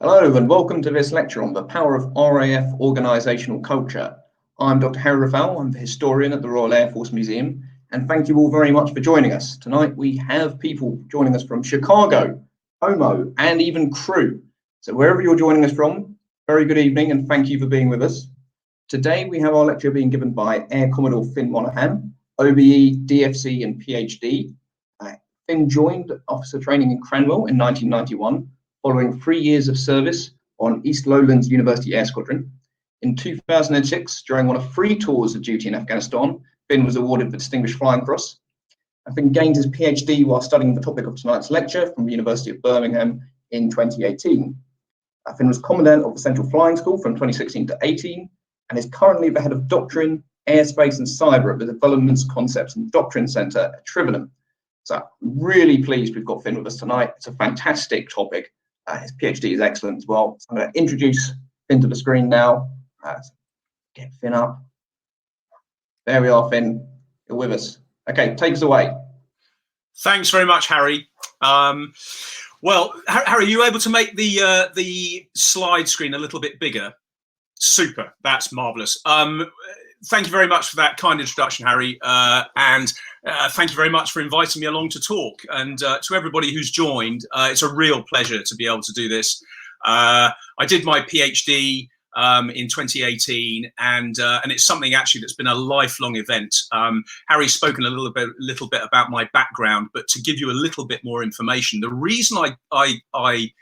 Hello and welcome to this lecture on the power of RAF organisational culture. I'm Dr. Harry Rafal, I'm the historian at the Royal Air Force Museum, and thank you all very much for joining us. Tonight we have people joining us from Chicago, Como, and even Crewe. So wherever you're joining us from, very good evening and thank you for being with us. Today we have our lecture being given by Air Commodore Fin Monahan, OBE, DFC and PhD. Fin joined officer training in Cranwell in 1991, following 3 years of service on East Lowlands University Air Squadron. In 2006, during one of 3 tours of duty in Afghanistan, Fin was awarded the Distinguished Flying Cross. Fin gained his PhD while studying the topic of tonight's lecture from the University of Birmingham in 2018. Fin was Commandant of the Central Flying School from 2016 to 18, and is currently the head of Doctrine, Airspace and Cyber at the Developments, Concepts and Doctrine Centre at Trivenham. So I'm really pleased we've got Fin with us tonight. It's a fantastic topic. His PhD is excellent as well. So I'm going to introduce Fin to the screen now. Get Fin up. There we are, Fin. You're with us. Okay, take us away. Thanks very much, Harry. Well, Harry, are you able to make the slide screen a little bit bigger? Super, that's marvellous. Thank you very much for that kind introduction, Harry, and thank you very much for inviting me along to talk. And to everybody who's joined, it's a real pleasure to be able to do this. I did my PhD in 2018, and it's something actually that's been a lifelong event. Harry's spoken a little bit about my background, but to give you a little bit more information, the reason I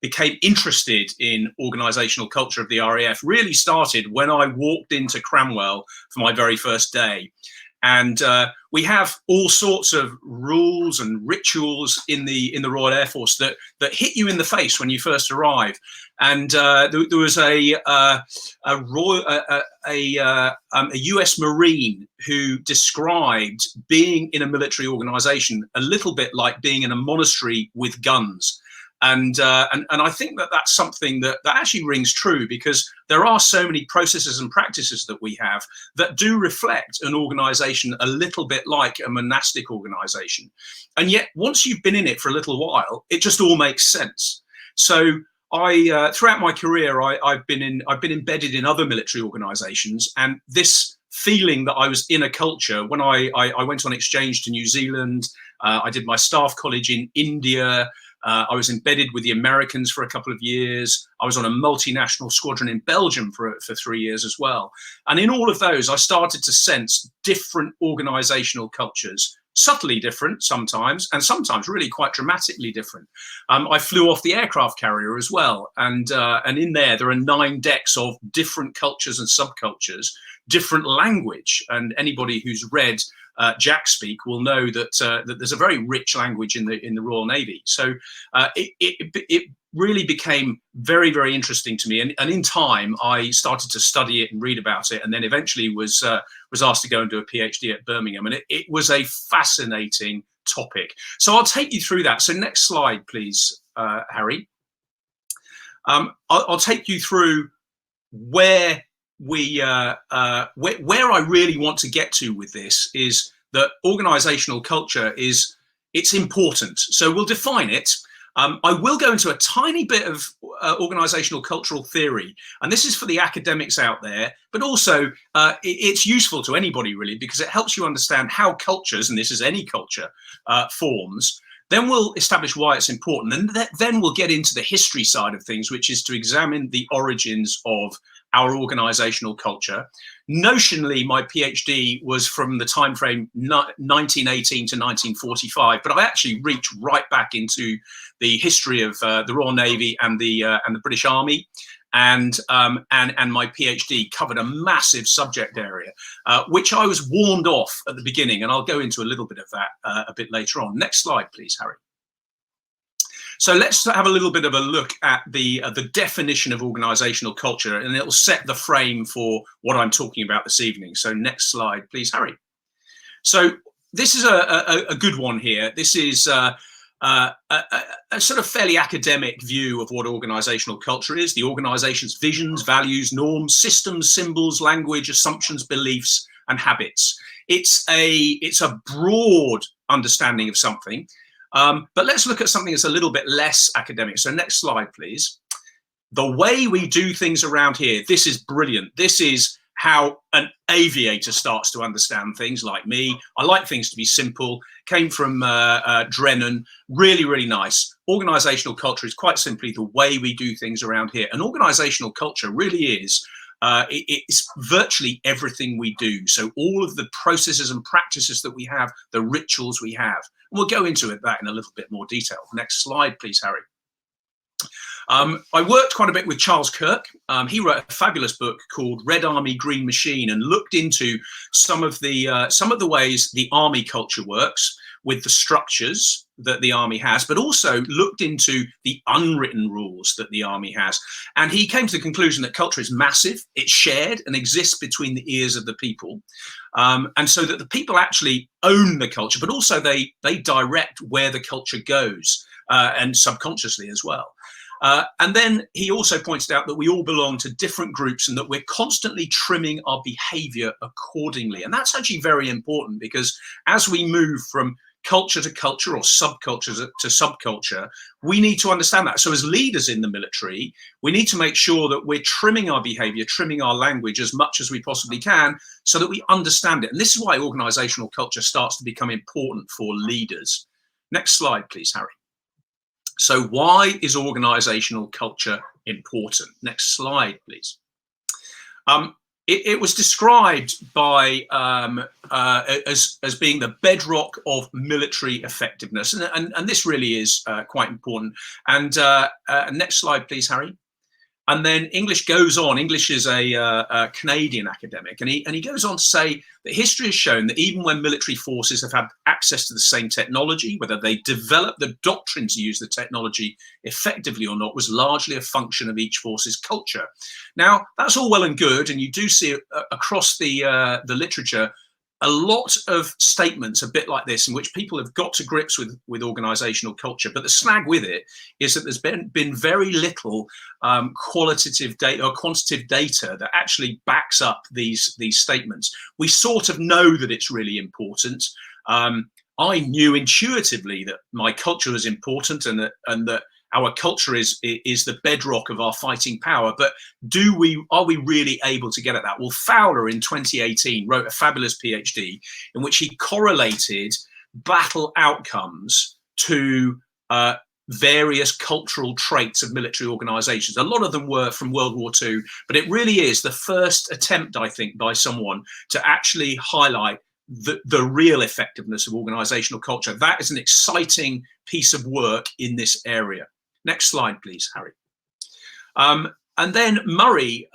became interested in organisational culture of the RAF really started when I walked into Cranwell for my very first day. And we have all sorts of rules and rituals in the Royal Air Force that hit you in the face when you first arrive. And there was a US Marine who described being in a military organisation a little bit like being in a monastery with guns. And I think that's something that actually rings true, because there are so many processes and practices that we have that do reflect an organisation a little bit like a monastic organisation. And yet, once you've been in it for a little while, it just all makes sense. So throughout my career, I've been embedded in other military organisations, and this feeling that I was in a culture when I went on exchange to New Zealand, I did my staff college in India. I was embedded with the Americans for a couple of years. I was on a multinational squadron in Belgium for 3 years as well. And in all of those, I started to sense different organisational cultures, subtly different sometimes, and sometimes really quite dramatically different. I flew off the aircraft carrier as well. And in there are 9 decks of different cultures and subcultures, different language. And anybody who's read Jack Speak will know that there's a very rich language in the Royal Navy. So it really became very, very interesting to me. And in time, I started to study it and read about it, and then eventually was asked to go and do a PhD at Birmingham. And it was a fascinating topic. So I'll take you through that. So next slide, please, Harry. I'll take you through where where I really want to get to with this is that organisational culture it's important. So we'll define it. I will go into a tiny bit of organisational cultural theory, and this is for the academics out there, but also it's useful to anybody really, because it helps you understand how cultures, and this is any culture, forms. Then we'll establish why it's important, and then we'll get into the history side of things, which is to examine the origins of our organisational culture. Notionally, my PhD was from the time frame 1918 to 1945, but I actually reached right back into the history of the Royal Navy and the British Army. And my PhD covered a massive subject area, which I was warned off at the beginning, and I'll go into a little bit of that a bit later on. Next slide, please, Harry. So let's have a little bit of a look at the definition of organisational culture, and it'll set the frame for what I'm talking about this evening. So next slide, please, Harry. So this is a good one here. This is a sort of fairly academic view of what organisational culture is: the organisation's visions, values, norms, systems, symbols, language, assumptions, beliefs, and habits. It's a broad understanding of something. But let's look at something that's a little bit less academic. So next slide, please. the way we do things around here, this is brilliant. This is how an aviator starts to understand things, like me. I like things to be simple. Came from Drennan. Really, really nice. Organizational culture is quite simply the way we do things around here. And organizational culture really is, it's virtually everything we do. So all of the processes and practices that we have, the rituals we have. And we'll go into that in a little bit more detail. Next slide, please, Harry. I worked quite a bit with Charles Kirk. He wrote a fabulous book called Red Army, Green Machine, and looked into some of the ways the army culture works with the structures that the army has, but also looked into the unwritten rules that the army has. And he came to the conclusion that culture is massive, it's shared and exists between the ears of the people. And so that the people actually own the culture, but also they direct where the culture goes, and subconsciously as well. And then he also pointed out that we all belong to different groups and that we're constantly trimming our behavior accordingly. And that's actually very important, because as we move from culture to culture or subculture to subculture, we need to understand that. So as leaders in the military, we need to make sure that we're trimming our behavior, trimming our language as much as we possibly can, so that we understand it. And this is why organizational culture starts to become important for leaders. Next slide, please, Harry. So why is organizational culture important? Next slide, please. It was described by as being the bedrock of military effectiveness, and this really is quite important. And next slide, please, Harry. And then English goes on. English is a Canadian academic, and he goes on to say that history has shown that even when military forces have had access to the same technology, whether they developed the doctrine to use the technology effectively or not, was largely a function of each force's culture. Now, that's all well and good, and you do see across the literature a lot of statements a bit like this, in which people have got to grips with organizational culture. But the snag with it is that there's been very little qualitative data or quantitative data that actually backs up these statements. We sort of know that it's really important. I knew intuitively that my culture was important, and that our culture is the bedrock of our fighting power. But are we really able to get at that? Well, Fowler in 2018 wrote a fabulous PhD in which he correlated battle outcomes to various cultural traits of military organizations. A lot of them were from World War II, but it really is the first attempt, I think, by someone to actually highlight the real effectiveness of organizational culture. That is an exciting piece of work in this area. Next slide, please, Harry. And then Murray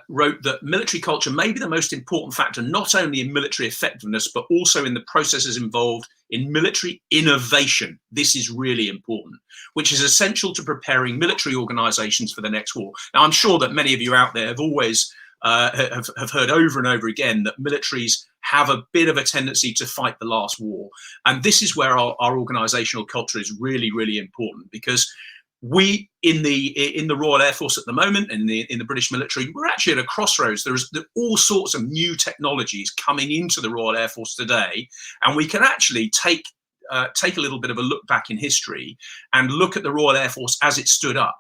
wrote that military culture may be the most important factor, not only in military effectiveness, but also in the processes involved in military innovation. This is really important, which is essential to preparing military organizations for the next war. Now, I'm sure that many of you out there have always have heard over and over again that militaries have a bit of a tendency to fight the last war. And this is where our organizational culture is really, really important, because we in the Royal Air Force at the moment, in the British military, we're actually at a crossroads. There's all sorts of new technologies coming into the Royal Air Force today, and we can actually take a little bit of a look back in history and look at the Royal Air Force as it stood up,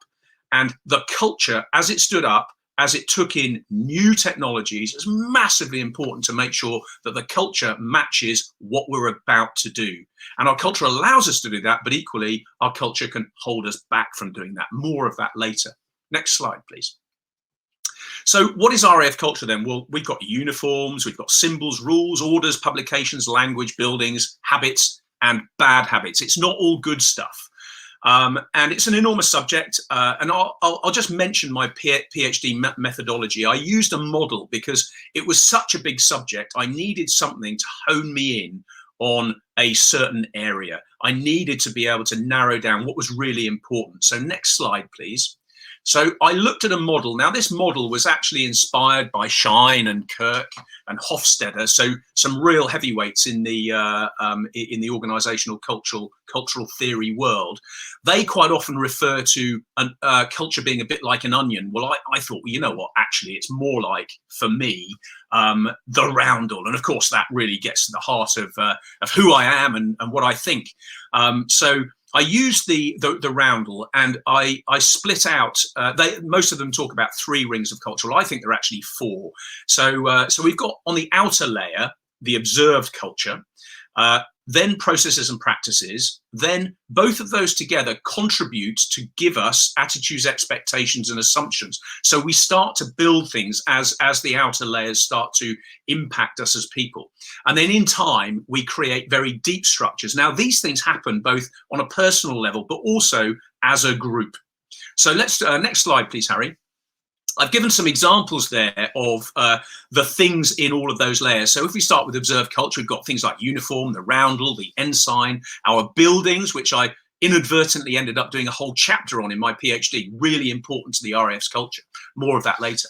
and the culture as it stood up, as it took in new technologies. It's massively important to make sure that the culture matches what we're about to do. And our culture allows us to do that, but equally, our culture can hold us back from doing that. More of that later. Next slide, please. So what is RAF culture then? Well, we've got uniforms, we've got symbols, rules, orders, publications, language, buildings, habits, and bad habits. It's not all good stuff. And it's an enormous subject, and I'll just mention my PhD methodology. I used a model because it was such a big subject. I needed something to hone me in on a certain area. I needed to be able to narrow down what was really important. So next slide, please. So I looked at a model. Now, this model was actually inspired by Shine and Kirk and Hofstadter, so some real heavyweights in the organizational cultural theory world. They quite often refer to culture being a bit like an onion. Well, I thought, well, you know what? Actually, it's more like, for me, the roundel, and of course that really gets to the heart of who I am and what I think. So I used the roundel, and I split out. Most of them talk about 3 rings of culture. Well, I think there are actually 4. So we've got on the outer layer the observed culture, then processes and practices. Then both of those together contribute to give us attitudes, expectations, and assumptions. So we start to build things as the outer layers start to impact us as people. And then in time, we create very deep structures. Now, these things happen both on a personal level, but also as a group. So let's, next slide, please, Harry. I've given some examples there of the things in all of those layers. So if we start with observed culture, we've got things like uniform, the roundel, the ensign, our buildings, which I inadvertently ended up doing a whole chapter on in my PhD, really important to the RAF's culture. More of that later.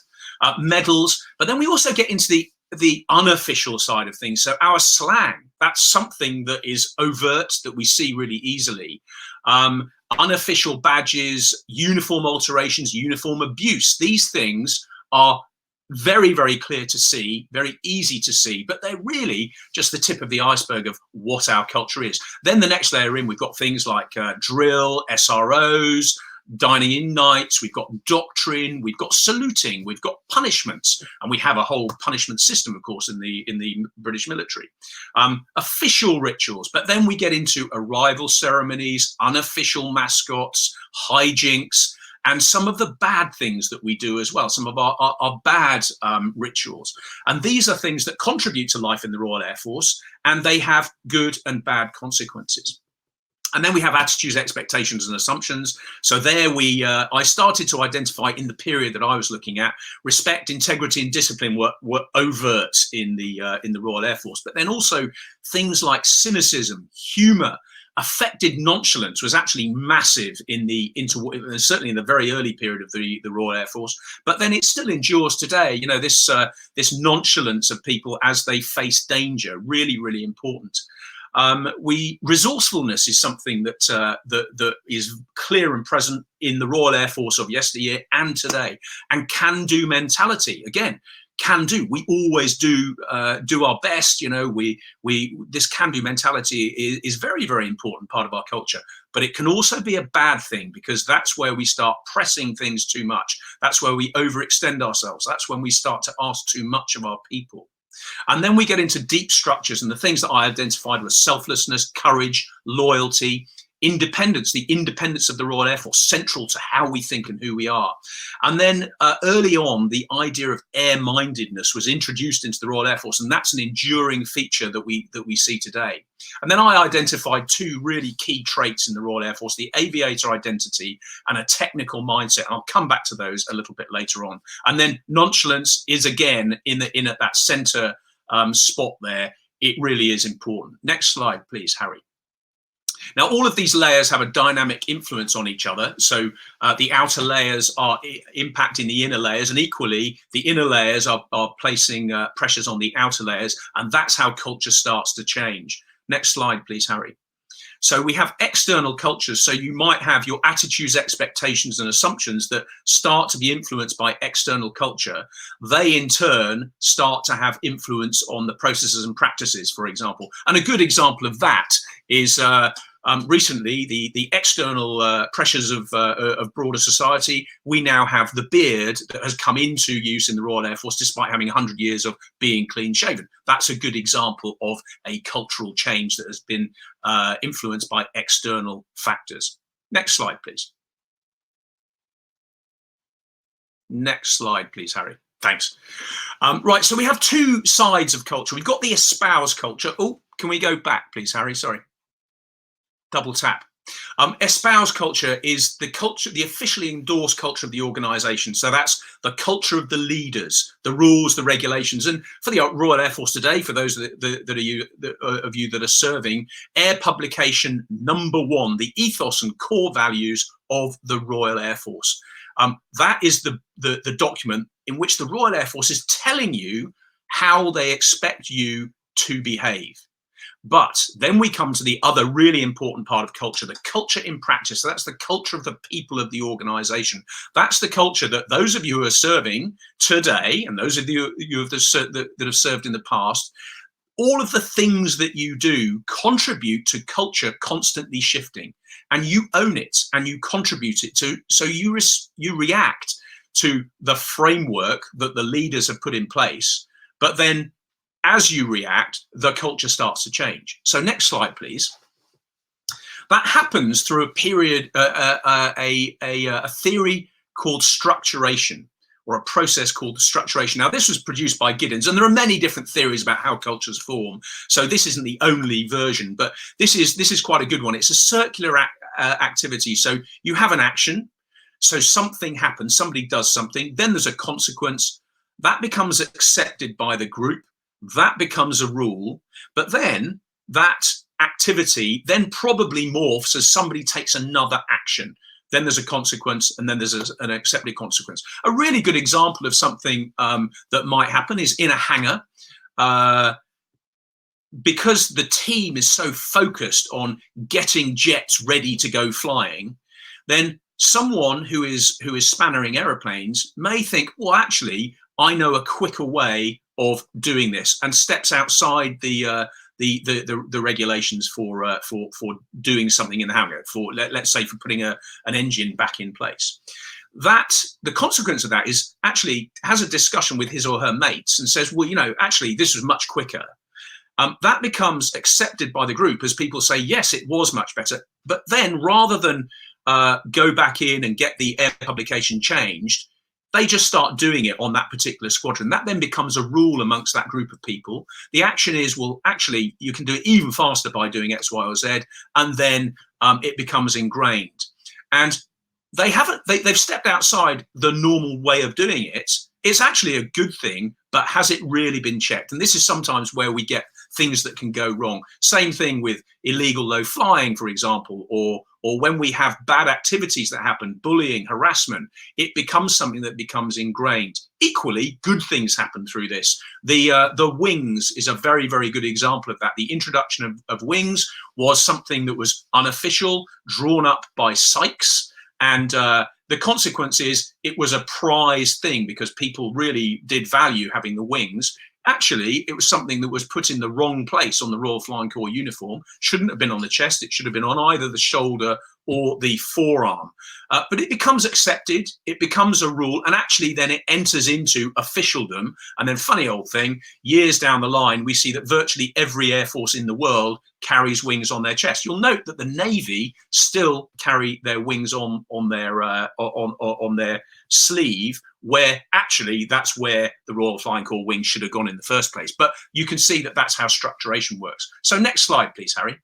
Medals, but then we also get into the unofficial side of things. So our slang, that's something that is overt, that we see really easily. Unofficial badges, uniform alterations, uniform abuse. These things are very, very clear to see, very easy to see, but they're really just the tip of the iceberg of what our culture is. Then the next layer in, we've got things like drill, SROs, dining in nights, we've got doctrine, we've got saluting, we've got punishments, and we have a whole punishment system, of course, in the British military. Official rituals, but then we get into arrival ceremonies, unofficial mascots, hijinks, and some of the bad things that we do as well, some of our bad rituals. And these are things that contribute to life in the Royal Air Force, and they have good and bad consequences. And then we have attitudes, expectations, and assumptions. So there I started to identify in the period that I was looking at, respect, integrity, and discipline were overt in the Royal Air Force. But then also things like cynicism, humour, affected nonchalance was actually massive certainly in the very early period of the Royal Air Force. But then it still endures today. You know, this nonchalance of people as they face danger, really, really important. Resourcefulness is something that is clear and present in the Royal Air Force of yesteryear and today. And can-do mentality, again, can do. We always do our best. You know, this can-do mentality is very, very important part of our culture. But it can also be a bad thing, because that's where we start pressing things too much. That's where we overextend ourselves. That's when we start to ask too much of our people. And then we get into deep structures, and the things that I identified were selflessness, courage, loyalty, independence, the independence of the Royal Air Force, central to how we think and who we are. And then early on, the idea of air-mindedness was introduced into the Royal Air Force, and that's an enduring feature that we see today. And then I identified 2 really key traits in the Royal Air Force: the aviator identity and a technical mindset. And I'll come back to those a little bit later on. And then nonchalance is again in at that centre spot there. It really is important. Next slide, please, Harry. Now, all of these layers have a dynamic influence on each other. So the outer layers are impacting the inner layers, and equally, the inner layers are placing pressures on the outer layers, and that's how culture starts to change. Next slide, please, Harry. So we have external cultures. So you might have your attitudes, expectations, and assumptions that start to be influenced by external culture. They, in turn, start to have influence on the processes and practices, for example. And a good example of that is recently the external pressures of broader society. We now have the beard that has come into use in the Royal Air Force despite having 100 years of being clean shaven. That's a good example of a cultural change that has been influenced by external factors. Next slide, please. Next slide, please, Harry. Thanks. Right, so we have 2 sides of culture. We've got the espoused culture. Oh, can we go back, please, Harry? Sorry. Double tap. Espoused culture is the culture, the officially endorsed culture of the organisation. So that's the culture of the leaders, the rules, the regulations. And for the Royal Air Force today, for those of you that are serving, Air Publication #1, the ethos and core values of the Royal Air Force. That is the document in which the Royal Air Force is telling you how they expect you to behave. But then we come to the other really important part of culture, the culture in practice. So that's the culture of the people of the organisation. That's the culture that those of you who are serving today, and those of you that have served in the past, all of the things that you do contribute to culture constantly shifting, and you own it and you contribute it to, so you react to the framework that the leaders have put in place. But then as you react, the culture starts to change. So next slide, please. That happens through a period, a theory called structuration, or a process called structuration. Now, this was produced by Giddens, and there are many different theories about how cultures form. So this isn't the only version, but this is quite a good one. It's a circular activity. So you have an action. So something happens, somebody does something, then there's a consequence. That becomes accepted by the group. That becomes a rule. But then that activity then probably morphs as somebody takes another action. Then there's a consequence, and then there's an accepted consequence. A really good example of something that might happen is in a hangar. Because the team is so focused on getting jets ready to go flying, then someone who is spannering aeroplanes may think, well, actually, I know a quicker way of doing this, and steps outside the regulations for doing something in the hangar, for let's say for putting an engine back in place. That the consequence of that is actually has a discussion with his or her mates and says, well, you know, actually this was much quicker. That becomes accepted by the group as people say, yes, it was much better. But then rather than go back in and get the air publication changed, they just start doing it on that particular squadron. That then becomes a rule amongst that group of people. The action is, well, actually, you can do it even faster by doing X, Y, or Z, and then it becomes ingrained. And they've stepped outside the normal way of doing it. It's actually a good thing, but has it really been checked? And this is sometimes where we get things that can go wrong. Same thing with illegal low flying, for example, or when we have bad activities that happen, bullying, harassment, it becomes something that becomes ingrained. Equally, good things happen through this. The wings is a very, very good example of that. The introduction of wings was something that was unofficial, drawn up by Sykes, and the consequence is it was a prized thing because people really did value having the wings. Actually, it was something that was put in the wrong place on the Royal Flying Corps uniform. Shouldn't have been on the chest. It should have been on either the shoulder or the forearm. But it becomes accepted. It becomes a rule. And actually, then it enters into officialdom. And then, funny old thing, years down the line, we see that virtually every air force in the world carries wings on their chest. You'll note that the Navy still carry their wings on their sleeve, where actually that's where the Royal Flying Corps wings should have gone in the first place. But you can see that that's how structuration works. So next slide, please, Harry.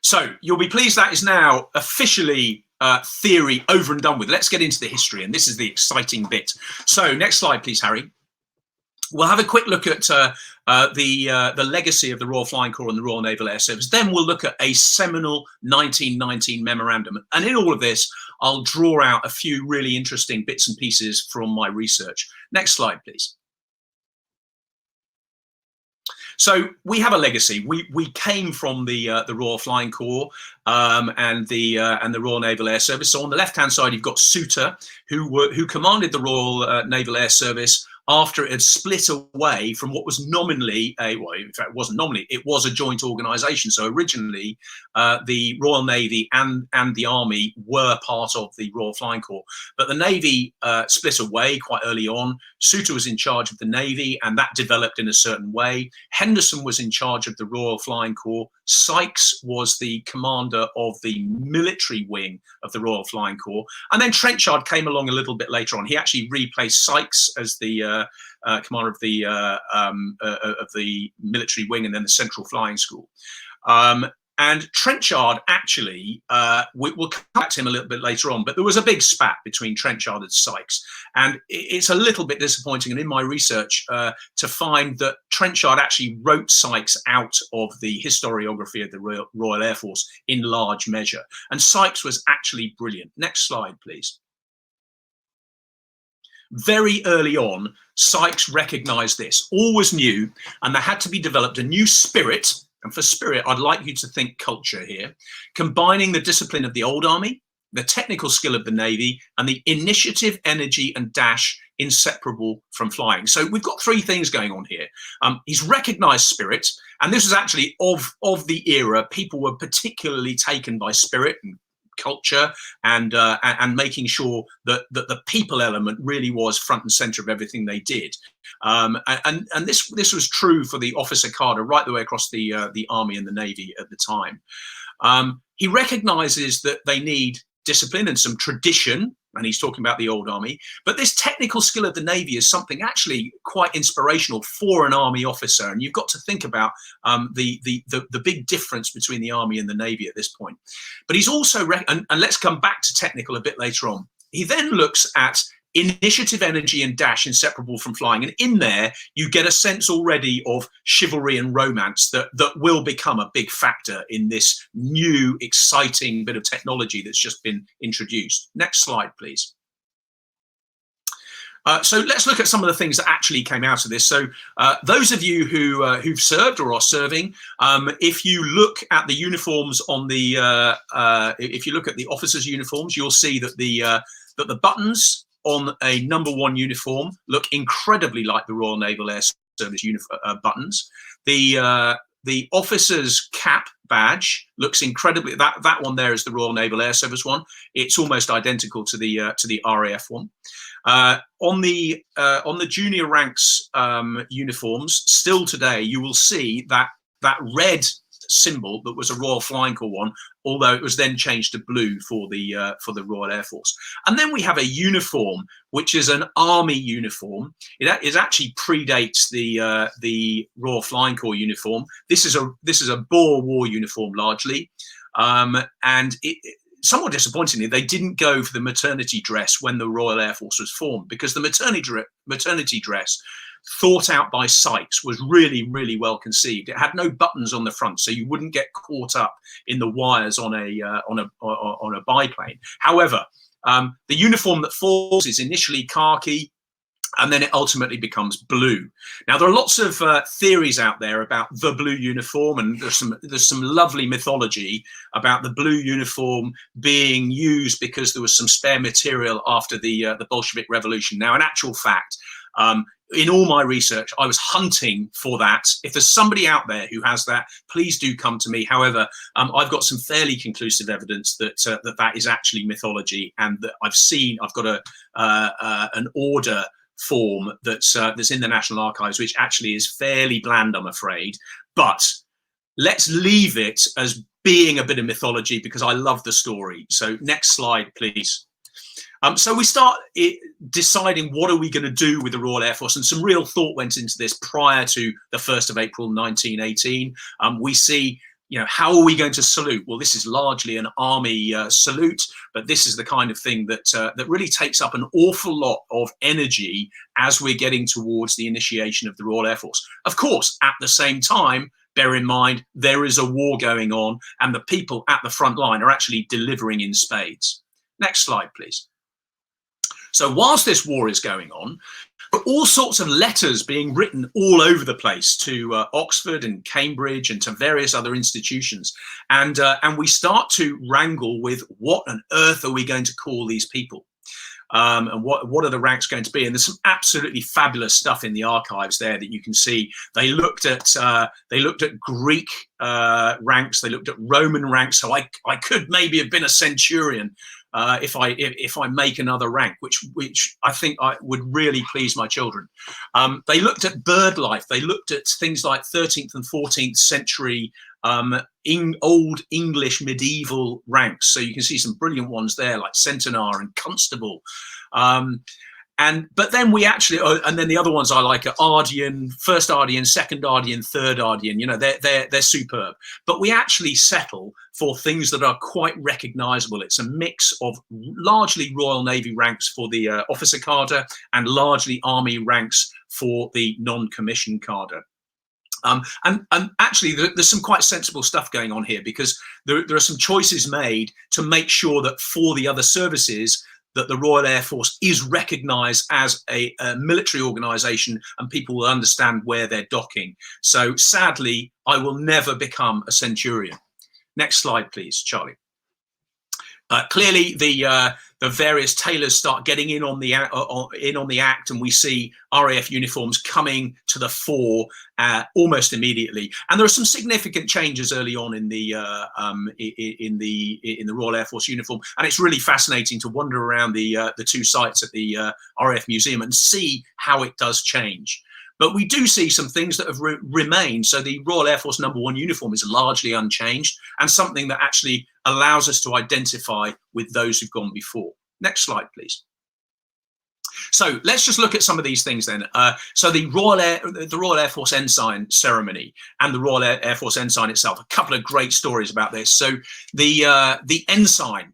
So you'll be pleased that is now officially theory over and done with. Let's get into the history, and this is the exciting bit. So next slide, please, Harry. We'll have a quick look at the legacy of the Royal Flying Corps and the Royal Naval Air Service. Then we'll look at a seminal 1919 memorandum. And in all of this, I'll draw out a few really interesting bits and pieces from my research. Next slide, please. So we have a legacy. We came from the Royal Flying Corps and the Royal Naval Air Service. So on the left-hand side, you've got Souter, who commanded the Royal Naval Air Service after it had split away from what was nominally well, in fact, it wasn't nominally, it was a joint organisation. So originally, the Royal Navy and the Army were part of the Royal Flying Corps. But the Navy split away quite early on. Souter was in charge of the Navy, and that developed in a certain way. Henderson was in charge of the Royal Flying Corps. Sykes was the commander of the military wing of the Royal Flying Corps. And then Trenchard came along a little bit later on. He actually replaced Sykes as the commander of the military wing and then the Central Flying School. And Trenchard actually, we'll come back to him a little bit later on, but there was a big spat between Trenchard and Sykes. And it's a little bit disappointing, and in my research, to find that Trenchard actually wrote Sykes out of the historiography of the Royal Air Force in large measure. And Sykes was actually brilliant. Next slide, please. Very early on, Sykes recognised this. All was new, and there had to be developed a new spirit. And for spirit, I'd like you to think culture here, combining the discipline of the old army the technical skill of the Navy, and the initiative, energy, and dash inseparable from flying. So we've got three things going on here. He's recognized spirit, and this was actually of the era. People were particularly taken by spirit and culture, and making sure that the people element really was front and center of everything they did. And this was true for the officer cadre right the way across the Army and the Navy at the time. He recognizes that they need discipline and some tradition, and he's talking about the old Army, but this technical skill of the Navy is something actually quite inspirational for an Army officer, and you've got to think about the big difference between the Army and the Navy at this point. But he's also, and let's come back to technical a bit later on, he then looks at initiative, energy, and dash inseparable from flying, and in there you get a sense already of chivalry and romance that will become a big factor in this new exciting bit of technology that's just been introduced. Next slide, please. So let's look at some of the things that actually came out of this. So those of you who've served or are serving, if you look at the uniforms on the if you look at the officers' uniforms, you'll see that the buttons on a number 1 uniform look incredibly like the Royal Naval Air Service buttons. The officer's cap badge looks incredibly, that one there is the Royal Naval Air Service one. It's almost identical to the RAF one. On the junior ranks uniforms, still today you will see that red symbol that was a Royal Flying Corps one, although it was then changed to blue for the Royal Air Force. And then we have a uniform which is an Army uniform. It actually predates the Royal Flying Corps uniform. This is a Boer War uniform largely, and somewhat disappointingly, they didn't go for the maternity dress when the Royal Air Force was formed, because the maternity dress thought out by Sykes was really, really well conceived. It had no buttons on the front, so you wouldn't get caught up in the wires on a biplane. However, the uniform that falls is initially khaki, and then it ultimately becomes blue. Now, there are lots of theories out there about the blue uniform, and there's some lovely mythology about the blue uniform being used because there was some spare material after the Bolshevik Revolution. Now, in actual fact, in all my research, I was hunting for that. If there's somebody out there who has that, please do come to me. However, I've got some fairly conclusive evidence that that is actually mythology, and that I've got an order form that's in the National Archives, which actually is fairly bland, I'm afraid. But let's leave it as being a bit of mythology because I love the story. So next slide, please. So we start deciding what are we going to do with the Royal Air Force, and some real thought went into this prior to the 1st of April 1918. We see, how are we going to salute? Well, this is largely an Army salute, but this is the kind of thing that really takes up an awful lot of energy as we're getting towards the initiation of the Royal Air Force. Of course, at the same time, bear in mind, there is a war going on, and the people at the front line are actually delivering in spades. Next slide, please. So whilst this war is going on, there are all sorts of letters being written all over the place to Oxford and Cambridge and to various other institutions. And we start to wrangle with what on earth are we going to call these people? And what are the ranks going to be? And there's some absolutely fabulous stuff in the archives there that you can see. They looked at Greek ranks, they looked at Roman ranks. So I could maybe have been a centurion if I make another rank, which I think would really please my children. They looked at bird life. They looked at things like 13th and 14th century old English medieval ranks. So you can see some brilliant ones there, like centenar and constable. But then we actually, and then the other ones I like are Ardian, first Ardian, second Ardian, third Ardian. They're superb. But we actually settle for things that are quite recognisable. It's a mix of largely Royal Navy ranks for the officer cadre and largely Army ranks for the non-commissioned cadre. And actually, there's some quite sensible stuff going on here, because there are some choices made to make sure that for the other services, that the Royal Air Force is recognised as a military organisation and people will understand where they're docking. So sadly, I will never become a centurion. Next slide, please, Charlie. Clearly, the various tailors start getting in on the act, and we see RAF uniforms coming to the fore almost immediately. And there are some significant changes early on in the Royal Air Force uniform, and it's really fascinating to wander around the two sites at the RAF Museum and see how it does change. But we do see some things that have remained. So the Royal Air Force No. 1 uniform is largely unchanged, and something that actually allows us to identify with those who've gone before. Next slide, please. So let's just look at some of these things then. So the Royal Air Force Ensign ceremony and the Royal Air Force Ensign itself, a couple of great stories about this. So the Ensign,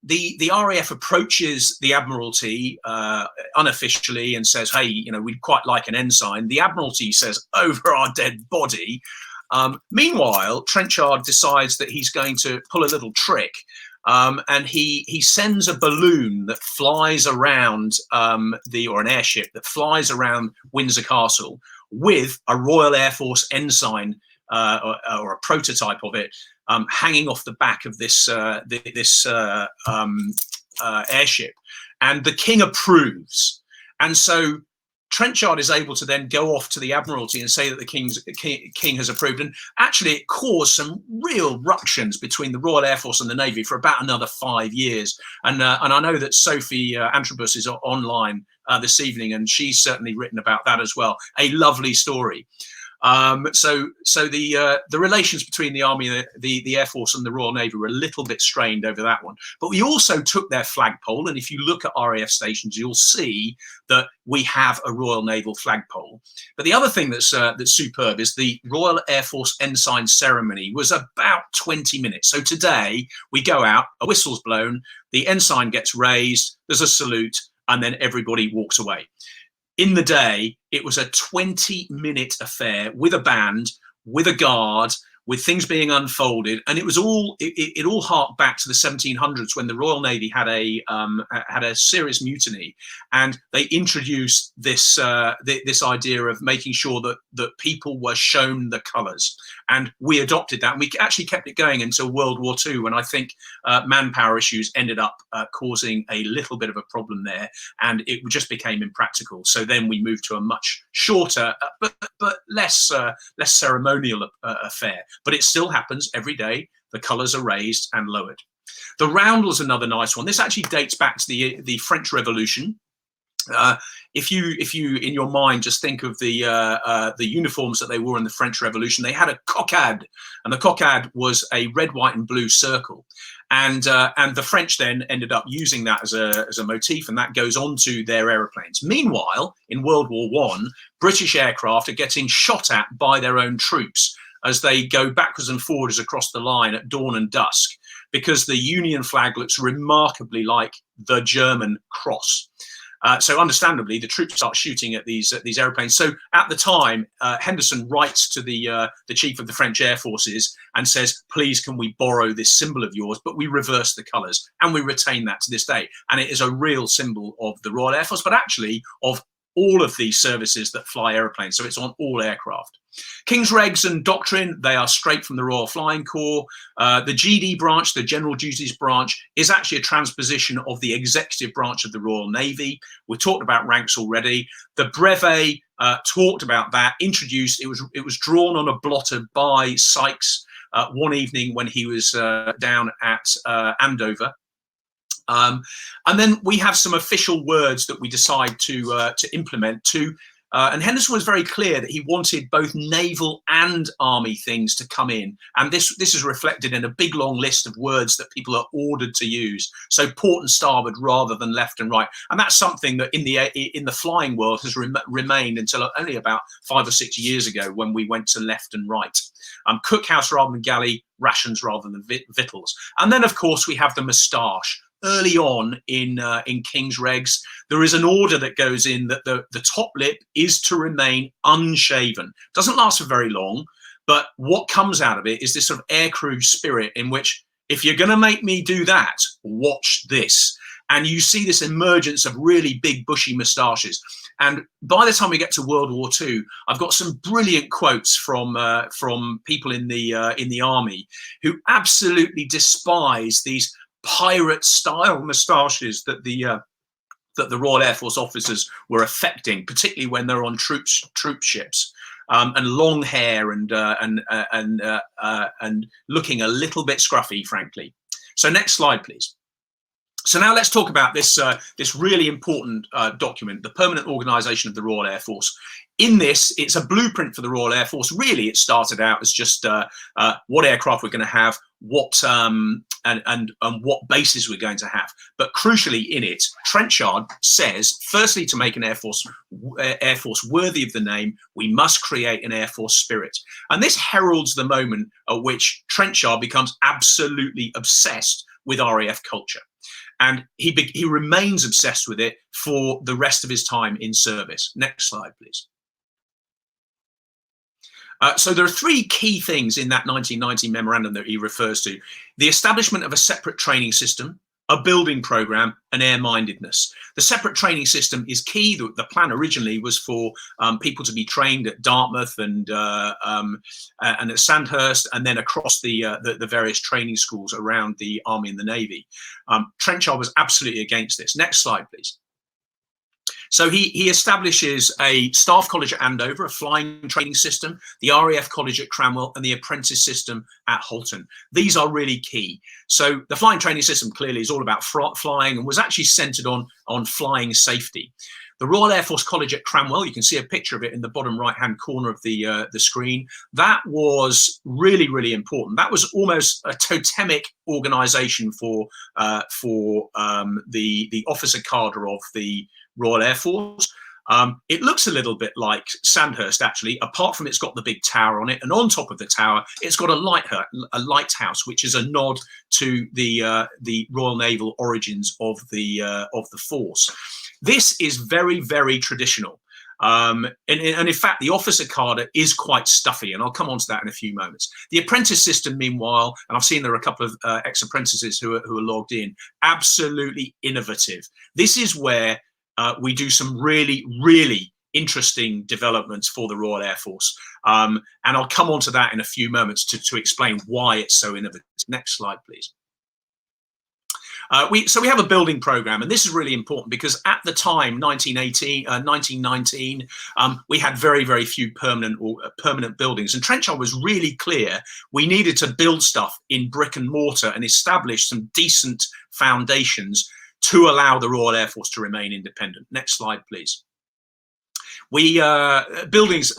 the RAF approaches the Admiralty unofficially and says, hey, you know, we'd quite like an ensign. The Admiralty says, over our dead body. Meanwhile, Trenchard decides that he's going to pull a little trick, and he sends a balloon that flies around or an airship that flies around Windsor Castle with a Royal Air Force ensign or a prototype of it hanging off the back of this airship, and the King approves. And so Trenchard is able to then go off to the Admiralty and say that the King has approved. And actually, it caused some real ructions between the Royal Air Force and the Navy for about another 5 years. And I know that Sophie Antrobus is online this evening, and she's certainly written about that as well. A lovely story. So the relations between the Army, the Air Force and the Royal Navy were a little bit strained over that one. But we also took their flagpole, and if you look at RAF stations, you'll see that we have a Royal Naval flagpole. But the other thing that's superb is the Royal Air Force Ensign ceremony was about 20 minutes. So today we go out, a whistle's blown, the ensign gets raised, there's a salute, and then everybody walks away. In the day, it was a 20-minute affair with a band, with a guard, with things being unfolded, and it was all it all harked back to the 1700s when the Royal Navy had a serious mutiny, and they introduced this this idea of making sure that people were shown the colours, and we adopted that, and we actually kept it going until World War II, when I think manpower issues ended up causing a little bit of a problem there, and it just became impractical. So then we moved to a much shorter but less ceremonial affair. But it still happens every day. The colours are raised and lowered. The roundel's another nice one. This actually dates back to the French Revolution. If you in your mind just think of the uniforms that they wore in the French Revolution, they had a cockade, and the cockade was a red, white, and blue circle, and the French then ended up using that as a motif, and that goes on to their aeroplanes. Meanwhile, in World War I, British aircraft are getting shot at by their own troops as they go backwards and forwards across the line at dawn and dusk, because the Union flag looks remarkably like the German cross. So understandably, the troops start shooting at these airplanes. So at the time, Henderson writes to the chief of the French Air Forces and says, please, can we borrow this symbol of yours? But we reverse the colours, and we retain that to this day. And it is a real symbol of the Royal Air Force, but actually of all of these services that fly airplanes. So it's on all aircraft. King's Regs and Doctrine, they are straight from the Royal Flying Corps. The GD branch, the General Duties branch, is actually a transposition of the executive branch of the Royal Navy. We talked about ranks already. The Brevet, talked about that, introduced, it was drawn on a blotter by Sykes one evening when he was down at Andover. And then we have some official words that we decide to implement too. And Henderson was very clear that he wanted both naval and army things to come in. And this is reflected in a big long list of words that people are ordered to use. So port and starboard rather than left and right. And that's something that in the flying world has remained until only about 5 or 6 years ago, when we went to left and right. Cookhouse rather than galley, rations rather than victuals. And then, of course, we have the moustache. Early on in King's Regs, there is an order that goes in that the top lip is to remain unshaven. Doesn't last for very long, but what comes out of it is this sort of aircrew spirit in which, if you're going to make me do that, watch this. And you see this emergence of really big bushy moustaches. And by the time we get to World War II, I've got some brilliant quotes from people in the army who absolutely despise these pirate-style moustaches that the Royal Air Force officers were affecting, particularly when they're on troop ships, and long hair and looking a little bit scruffy, frankly. So next slide, please. So now let's talk about this this really important document, the Permanent Organisation of the Royal Air Force. In this, it's a blueprint for the Royal Air Force. Really, it started out as just what aircraft we're going to have, what and what bases we're going to have. But crucially, in it, Trenchard says, firstly, to make an Air Force worthy of the name, we must create an Air Force spirit. And this heralds the moment at which Trenchard becomes absolutely obsessed with RAF culture. And he remains obsessed with it for the rest of his time in service. Next slide, please. So there are three key things in that 1990 memorandum that he refers to: the establishment of a separate training system, a building program, and air-mindedness. The separate training system is key. The plan originally was for people to be trained at Dartmouth and at Sandhurst, and then across the various training schools around the Army and the Navy. Trenchard was absolutely against this. Next slide, please. So he establishes a staff college at Andover, a flying training system, the RAF college at Cranwell, and the apprentice system at Halton. These are really key. So the flying training system clearly is all about flying and was actually centered on flying safety. The Royal Air Force College at Cranwell, you can see a picture of it in the bottom right-hand corner of the screen. That was really, really important. That was almost a totemic organisation for the officer cadre of the Royal Air Force. It looks a little bit like Sandhurst, actually, apart from it's got the big tower on it, and on top of the tower, it's got a lighthouse, which is a nod to the Royal Naval origins of the force. This is very, very traditional. And in fact, the officer cadre is quite stuffy, and I'll come on to that in a few moments. The apprentice system, meanwhile, and I've seen there are a couple of ex-apprentices who are logged in, absolutely innovative. This is where we do some really, really interesting developments for the Royal Air Force. And I'll come on to that in a few moments to explain why it's so innovative. Next slide, please. So we have a building program, and this is really important because at the time, 1919, we had very, very few permanent buildings. And Trenchard was really clear we needed to build stuff in brick and mortar and establish some decent foundations to allow the Royal Air Force to remain independent. Next slide, please. Buildings,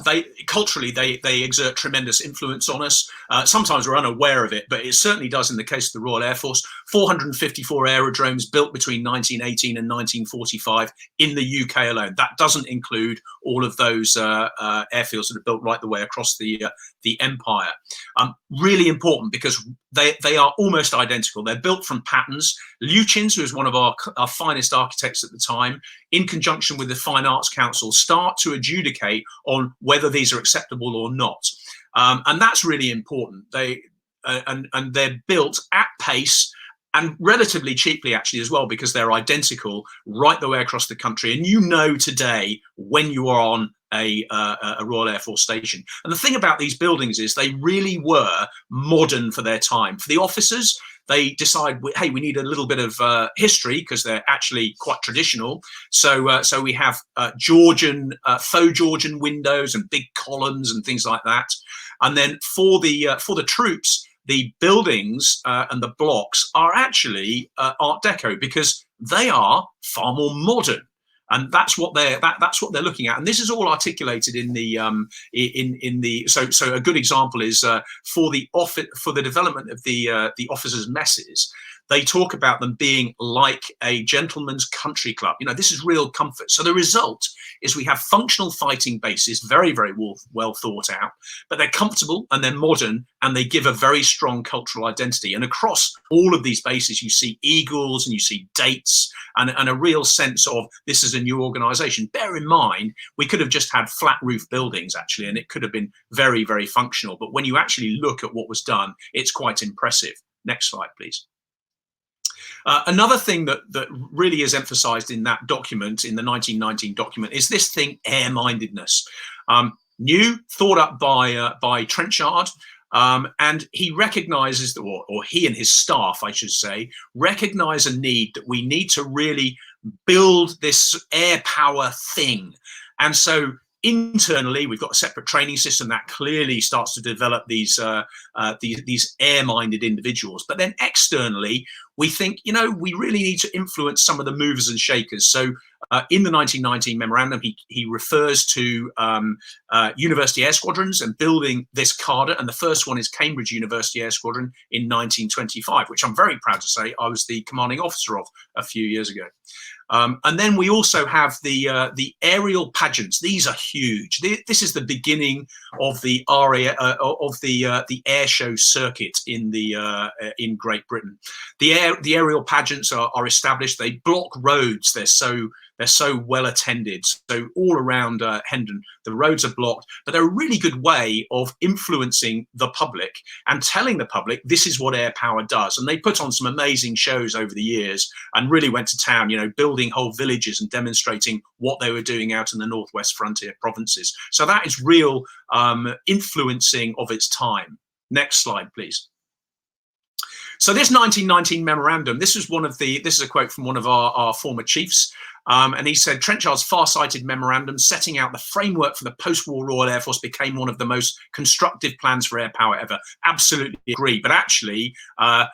culturally, they exert tremendous influence on us. Sometimes we're unaware of it, but it certainly does in the case of the Royal Air Force. 454 aerodromes built between 1918 and 1945 in the UK alone. That doesn't include all of those airfields that are built right the way across the empire. Really important because they are almost identical. They're built from patterns. Lutyens, who was one of our finest architects at the time, in conjunction with the Fine Arts Council, start to adjudicate on whether these are acceptable or not. And that's really important. And they're built at pace and relatively cheaply, actually, as well, because they're identical right the way across the country. And you know today when you are on a Royal Air Force station. And the thing about these buildings is they really were modern for their time. For the officers, they decide, hey, we need a little bit of history because they're actually quite traditional. So we have faux Georgian windows and big columns and things like that. And then for the troops, the buildings and the blocks are actually Art Deco because they are far more modern. And that's what they're looking at, and this is all articulated in the So a good example is for the development of the officers' messes. They talk about them being like a gentleman's country club. You know, this is real comfort. So the result is we have functional fighting bases, very, very well thought out, but they're comfortable and they're modern and they give a very strong cultural identity. And across all of these bases, you see eagles and you see dates and a real sense of this is a new organization. Bear in mind, we could have just had flat roof buildings actually, and it could have been very, very functional. But when you actually look at what was done, it's quite impressive. Next slide, please. Another thing that really is emphasized in that document, in the 1919 document, is this thing, air-mindedness. New, thought up by Trenchard. And he recognizes, or he and his staff, I should say, recognize a need that we need to really build this air power thing. And so internally, we've got a separate training system that clearly starts to develop these air-minded individuals. But then externally, we think, you know, we really need to influence some of the movers and shakers. So in the 1919 memorandum, he refers to university air squadrons and building this cadre. And the first one is Cambridge University Air Squadron in 1925, which I'm very proud to say I was the commanding officer of a few years ago. And then we also have the aerial pageants. These are huge. This is the beginning of the the air show circuit in Great Britain. The aerial pageants are established. They block roads. They're so well attended. So all around Hendon, the roads are blocked, but they're a really good way of influencing the public and telling the public this is what air power does. And they put on some amazing shows over the years and really went to town, you know, building whole villages and demonstrating what they were doing out in the northwest frontier provinces. So that is real influencing of its time. Next slide, please. So this 1919 memorandum, this is a quote from one of our former chiefs. And he said, Trenchard's far-sighted memorandum setting out the framework for the post-war Royal Air Force became one of the most constructive plans for air power ever. Absolutely agree. But actually, I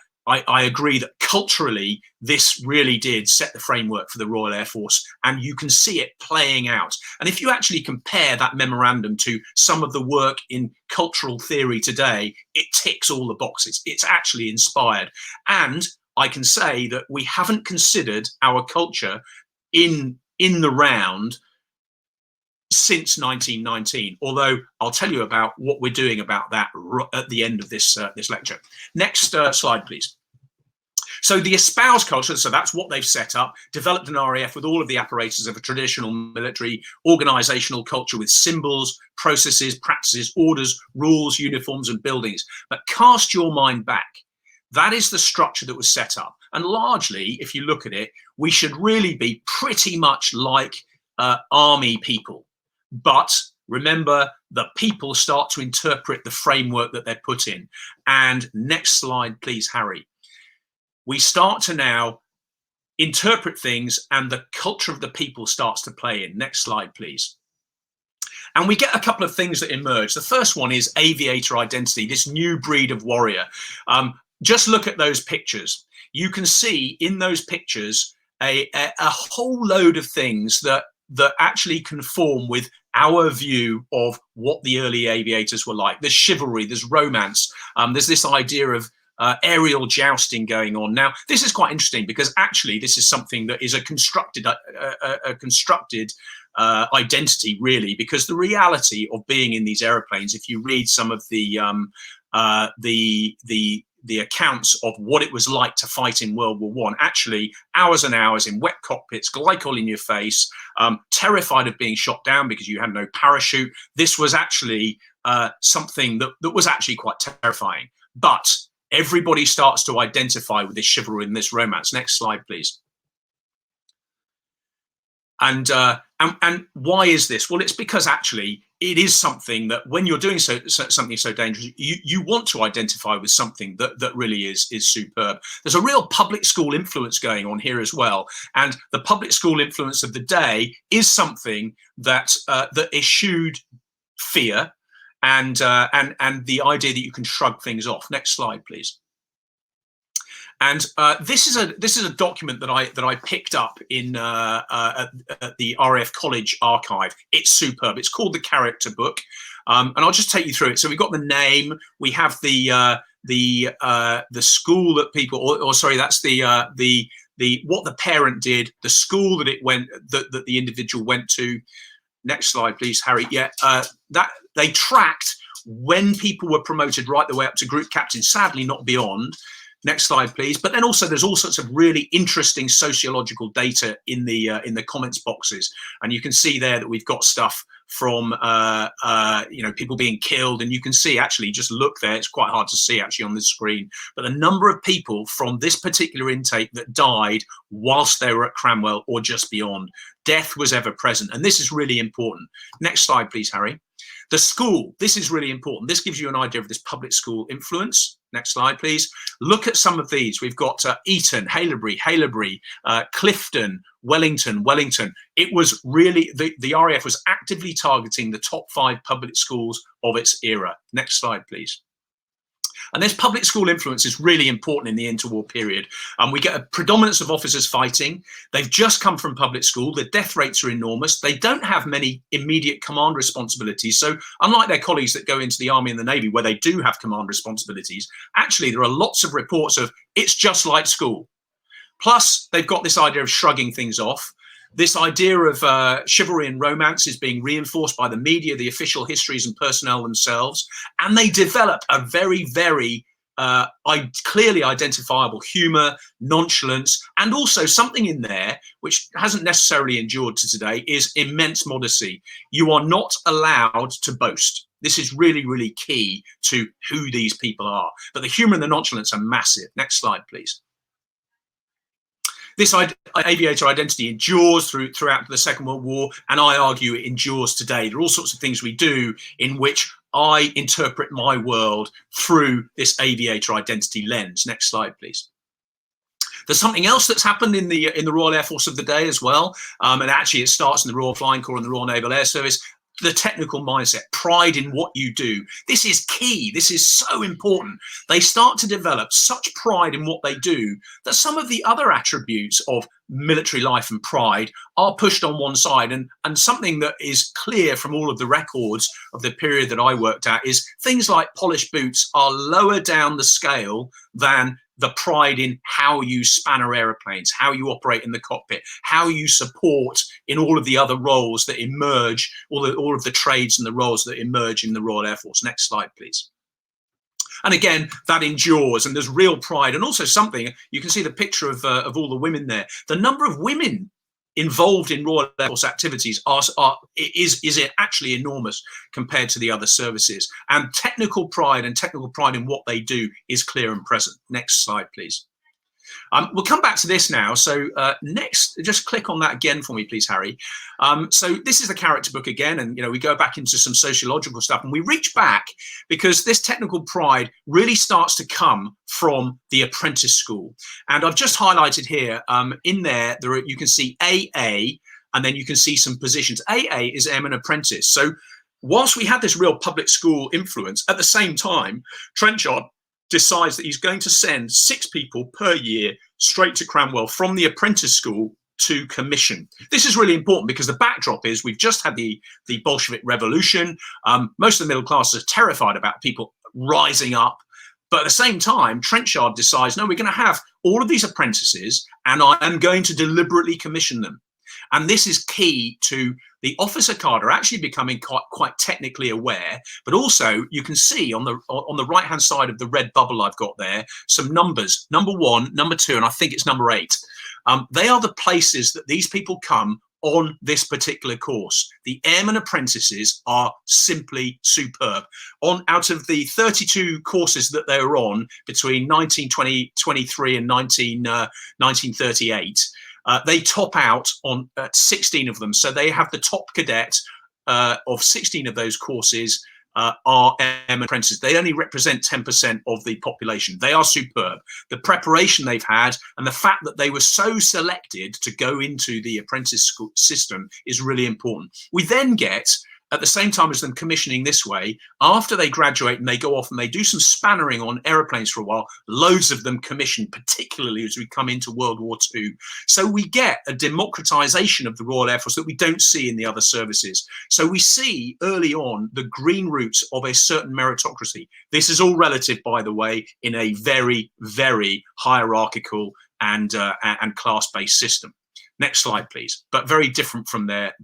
agree that culturally, this really did set the framework for the Royal Air Force, and you can see it playing out. And if you actually compare that memorandum to some of the work in cultural theory today, it ticks all the boxes. It's actually inspired. And I can say that we haven't considered our culture in the round since 1919, although I'll tell you about what we're doing about that at the end of this lecture. Next slide, please. So the espoused culture, so that's what they've set up, developed an RAF with all of the apparatus of a traditional military organizational culture with symbols, processes, practices, orders, rules, uniforms, and buildings. But cast your mind back. That is the structure that was set up. And largely, if you look at it, we should really be pretty much like army people. But remember, the people start to interpret the framework that they're put in. And next slide, please, Harry. We start to now interpret things and the culture of the people starts to play in. Next slide, please. And we get a couple of things that emerge. The first one is aviator identity, this new breed of warrior. Just look at those pictures. You can see in those pictures a whole load of things that actually conform with our view of what the early aviators were like. There's chivalry, there's romance, there's this idea of aerial jousting going on. Now, this is quite interesting because actually this is something that is a constructed identity, really, because the reality of being in these aeroplanes, if you read some of the accounts of what it was like to fight in World War I, actually hours and hours in wet cockpits, glycol in your face, terrified of being shot down because you had no parachute. This was actually something that was actually quite terrifying. But everybody starts to identify with this chivalry and this romance. Next slide, please. And why is this? Well, it's because actually it is something that when you're doing something so dangerous, you want to identify with something that really is superb. There's a real public school influence going on here as well, and the public school influence of the day is something that eschewed fear and the idea that you can shrug things off. Next slide, please. And this is a document that I picked up in at the RAF College archive. It's superb. It's called the Character Book, and I'll just take you through it. So we've got the name. We have the school that people, or sorry, that's the what the parent did, the school that it went, that the individual went to. Next slide, please, Harry. Yeah, that they tracked when people were promoted right the way up to group captain. Sadly, not beyond. Next slide, please. But then also there's all sorts of really interesting sociological data in the comments boxes, and you can see there that we've got stuff from people being killed, and you can see actually, just look there, it's quite hard to see actually on the screen, but the number of people from this particular intake that died whilst they were at Cranwell or just beyond. Death was ever present, and this is really important. Next slide, please, Harry. The school, this is really important. This gives you an idea of this public school influence. Next slide, please. Look at some of these. We've got Eton, Haileybury, Clifton, Wellington. It was really, the RAF was actively targeting the top 5 public schools of its era. Next slide, please. And this public school influence is really important in the interwar period. We get a predominance of officers fighting. They've just come from public school. The death rates are enormous. They don't have many immediate command responsibilities. So unlike their colleagues that go into the Army and the Navy, where they do have command responsibilities, actually there are lots of reports of it's just like school. Plus, they've got this idea of shrugging things off. This idea of chivalry and romance is being reinforced by the media, the official histories and personnel themselves. And they develop a very, very clearly identifiable humour, nonchalance, and also something in there which hasn't necessarily endured to today is immense modesty. You are not allowed to boast. This is really, really key to who these people are. But the humour and the nonchalance are massive. Next slide, please. This aviator identity endures throughout the Second World War, and I argue it endures today. There are all sorts of things we do in which I interpret my world through this aviator identity lens. Next slide, please. There's something else that's happened in the Royal Air Force of the day as well, and actually it starts in the Royal Flying Corps and the Royal Naval Air Service. The technical mindset, pride in what you do. This is key. This is so important. They start to develop such pride in what they do that some of the other attributes of military life and pride are pushed on one side. And something that is clear from all of the records of the period that I worked at is things like polished boots are lower down the scale than the pride in how you spanner aeroplanes, how you operate in the cockpit, how you support in all of the other roles that emerge, all of the trades and the roles that emerge in the Royal Air Force. Next slide, please. And again, that endures, and there's real pride, and also something, you can see the picture of all the women there. The number of women involved in Royal Air Force activities is actually enormous compared to the other services. And technical pride in what they do is clear and present. Next slide, please. We'll come back to this now. So next, just click on that again for me, please, Harry. So this is the character book again, and we go back into some sociological stuff, and we reach back because this technical pride really starts to come from the apprentice school. And I've just highlighted here in there you can see AA, and then you can see some positions. AA is Airman Apprentice. So whilst we had this real public school influence, at the same time, Trenchard decides that he's going to send 6 people per year straight to Cranwell from the apprentice school to commission. This is really important because the backdrop is we've just had the Bolshevik Revolution. Most of the middle class are terrified about people rising up. But at the same time, Trenchard decides, no, we're going to have all of these apprentices and I am going to deliberately commission them. And this is key to the officer cadre actually becoming quite technically aware, but also you can see on the right hand side of the red bubble I've got there some numbers, number 1, number 2, and I think it's number 8. They are the places that these people come on this particular course. The airman apprentices are simply superb. Out of the 32 courses that they were on between 1923 and 1938, they top out on 16 of them. So they have the top cadet of 16 of those courses are airman apprentices. They only represent 10% of the population. They are superb. The preparation they've had and the fact that they were so selected to go into the apprentice school system is really important. We then get, at the same time as them commissioning this way, after they graduate and they go off and they do some spannering on aeroplanes for a while, loads of them commissioned, particularly as we come into World War II. So we get a democratization of the Royal Air Force that we don't see in the other services. So we see early on the green roots of a certain meritocracy. This is all relative, by the way, in a very, very hierarchical and class-based system. Next slide, please. But very different from their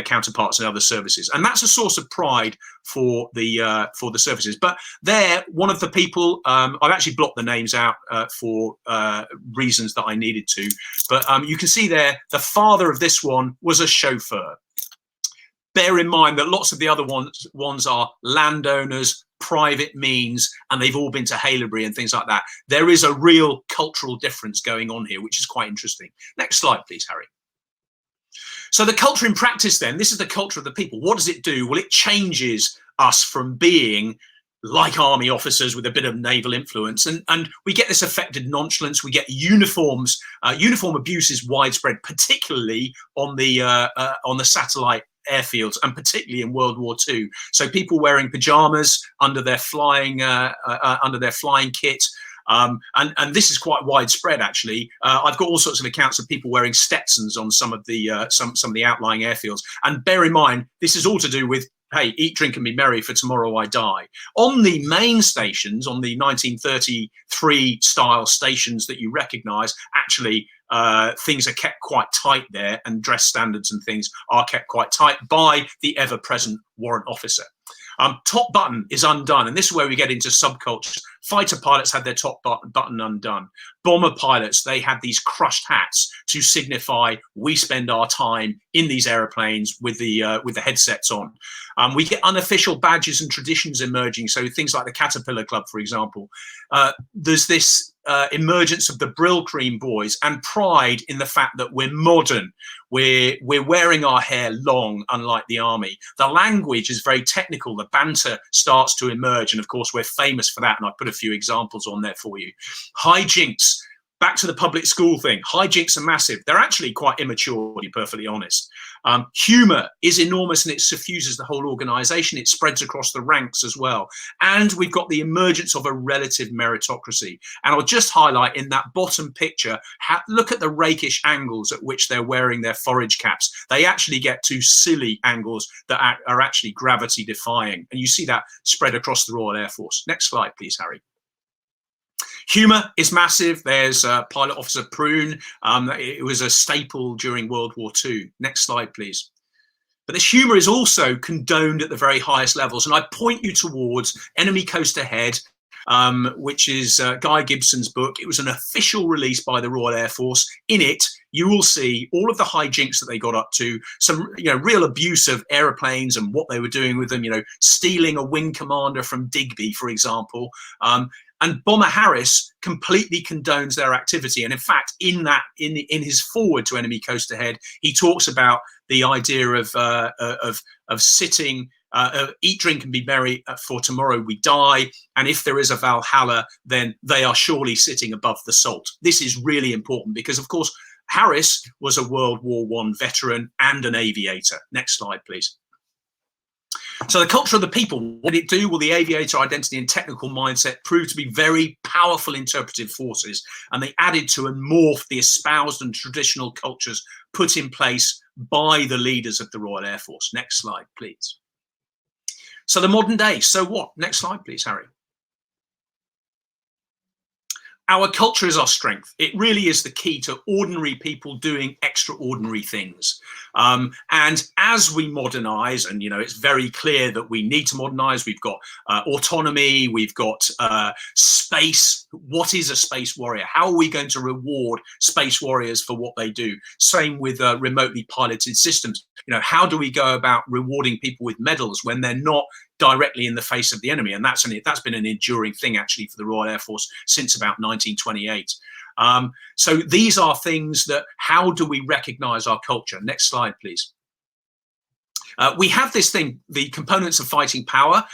counterparts in other services, and that's a source of pride for the services. But they're one of the people. I've actually blocked the names out for reasons that I needed to. But you can see there, the father of this one was a chauffeur. Bear in mind that lots of the other ones are landowners, private means, and they've all been to Haileybury and things like that. There is a real cultural difference going on here, which is quite interesting. Next slide, please, Harry. So the culture in practice then, this is the culture of the people. What does it do? Well, it changes us from being like army officers with a bit of naval influence, and we get this affected nonchalance. We get uniform abuse is widespread, particularly on the satellite airfields, and particularly in World War II. So people wearing pajamas under their flying kit. And this is quite widespread, actually. I've got all sorts of accounts of people wearing Stetsons on some of the outlying airfields. And bear in mind, this is all to do with, hey, eat, drink, and be merry, for tomorrow I die. On the main stations, on the 1933 style stations that you recognise, actually things are kept quite tight there, and dress standards and things are kept quite tight by the ever-present warrant officer. Top button is undone, and this is where we get into subcultures. Fighter pilots had their top button undone. Bomber pilots, they had these crushed hats to signify we spend our time in these aeroplanes with the headsets on. We get unofficial badges and traditions emerging, so things like the Caterpillar Club, for example. There's this emergence of the Brill Cream boys and pride in the fact that we're modern. We're wearing our hair long, unlike the army. The language is very technical. The banter starts to emerge, and of course we're famous for that, and I've put a few examples on there for you. Hijinks. Back to the public school thing. Hijinks are massive. They're actually quite immature, to be perfectly honest. Humour is enormous, and it suffuses the whole organisation. It spreads across the ranks as well. And we've got the emergence of a relative meritocracy. And I'll just highlight in that bottom picture, look at the rakish angles at which they're wearing their forage caps. They actually get to silly angles that are actually gravity defying. And you see that spread across the Royal Air Force. Next slide, please, Harry. Humour is massive. There's Pilot Officer Prune. It was a staple during World War II. Next slide, please. But this humour is also condoned at the very highest levels. And I point you towards Enemy Coast Ahead, which is Guy Gibson's book. It was an official release by the Royal Air Force. In it, you will see all of the hijinks that they got up to, some real abuse of aeroplanes and what they were doing with them, stealing a wing commander from Digby, for example. And Bomber Harris completely condones their activity. And in fact, in his foreword to Enemy Coast Ahead, he talks about the idea of sitting, eat, drink, and be merry, for tomorrow we die. And if there is a Valhalla, then they are surely sitting above the salt. This is really important because, of course, Harris was a World War I veteran and an aviator. Next slide, please. So the culture of the people, what did it do? Well, the aviator identity and technical mindset proved to be very powerful interpretive forces, and they added to and morphed the espoused and traditional cultures put in place by the leaders of the Royal Air Force. Next slide, please. So the modern day, so what? Next slide, please, Harry. Our culture is our strength. It really is the key to ordinary people doing extraordinary things. And as we modernize, and it's very clear that we need to modernize, we've got autonomy, we've got space. What is a space warrior? How are we going to reward space warriors for what they do? Same with remotely piloted systems. How do we go about rewarding people with medals when they're not directly in the face of the enemy? And that's been an enduring thing actually for the Royal Air Force since about 1928. So these are things that, how do we recognize our culture? Next slide, please. We have this thing, the components of fighting power.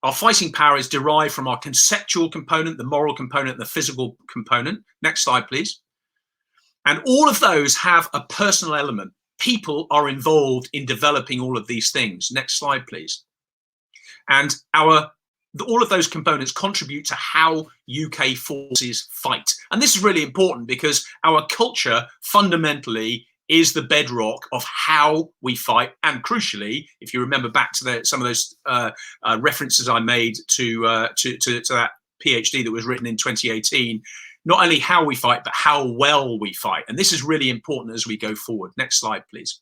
Our fighting power is derived from our conceptual component, the moral component, and the physical component. Next slide, please. And all of those have a personal element. People are involved in developing all of these things. Next slide, please. And all of those components contribute to how UK forces fight. And this is really important because our culture fundamentally is the bedrock of how we fight. And crucially, if you remember back to some of those references I made to that PhD that was written in 2018, not only how we fight, but how well we fight. And this is really important as we go forward. Next slide, please.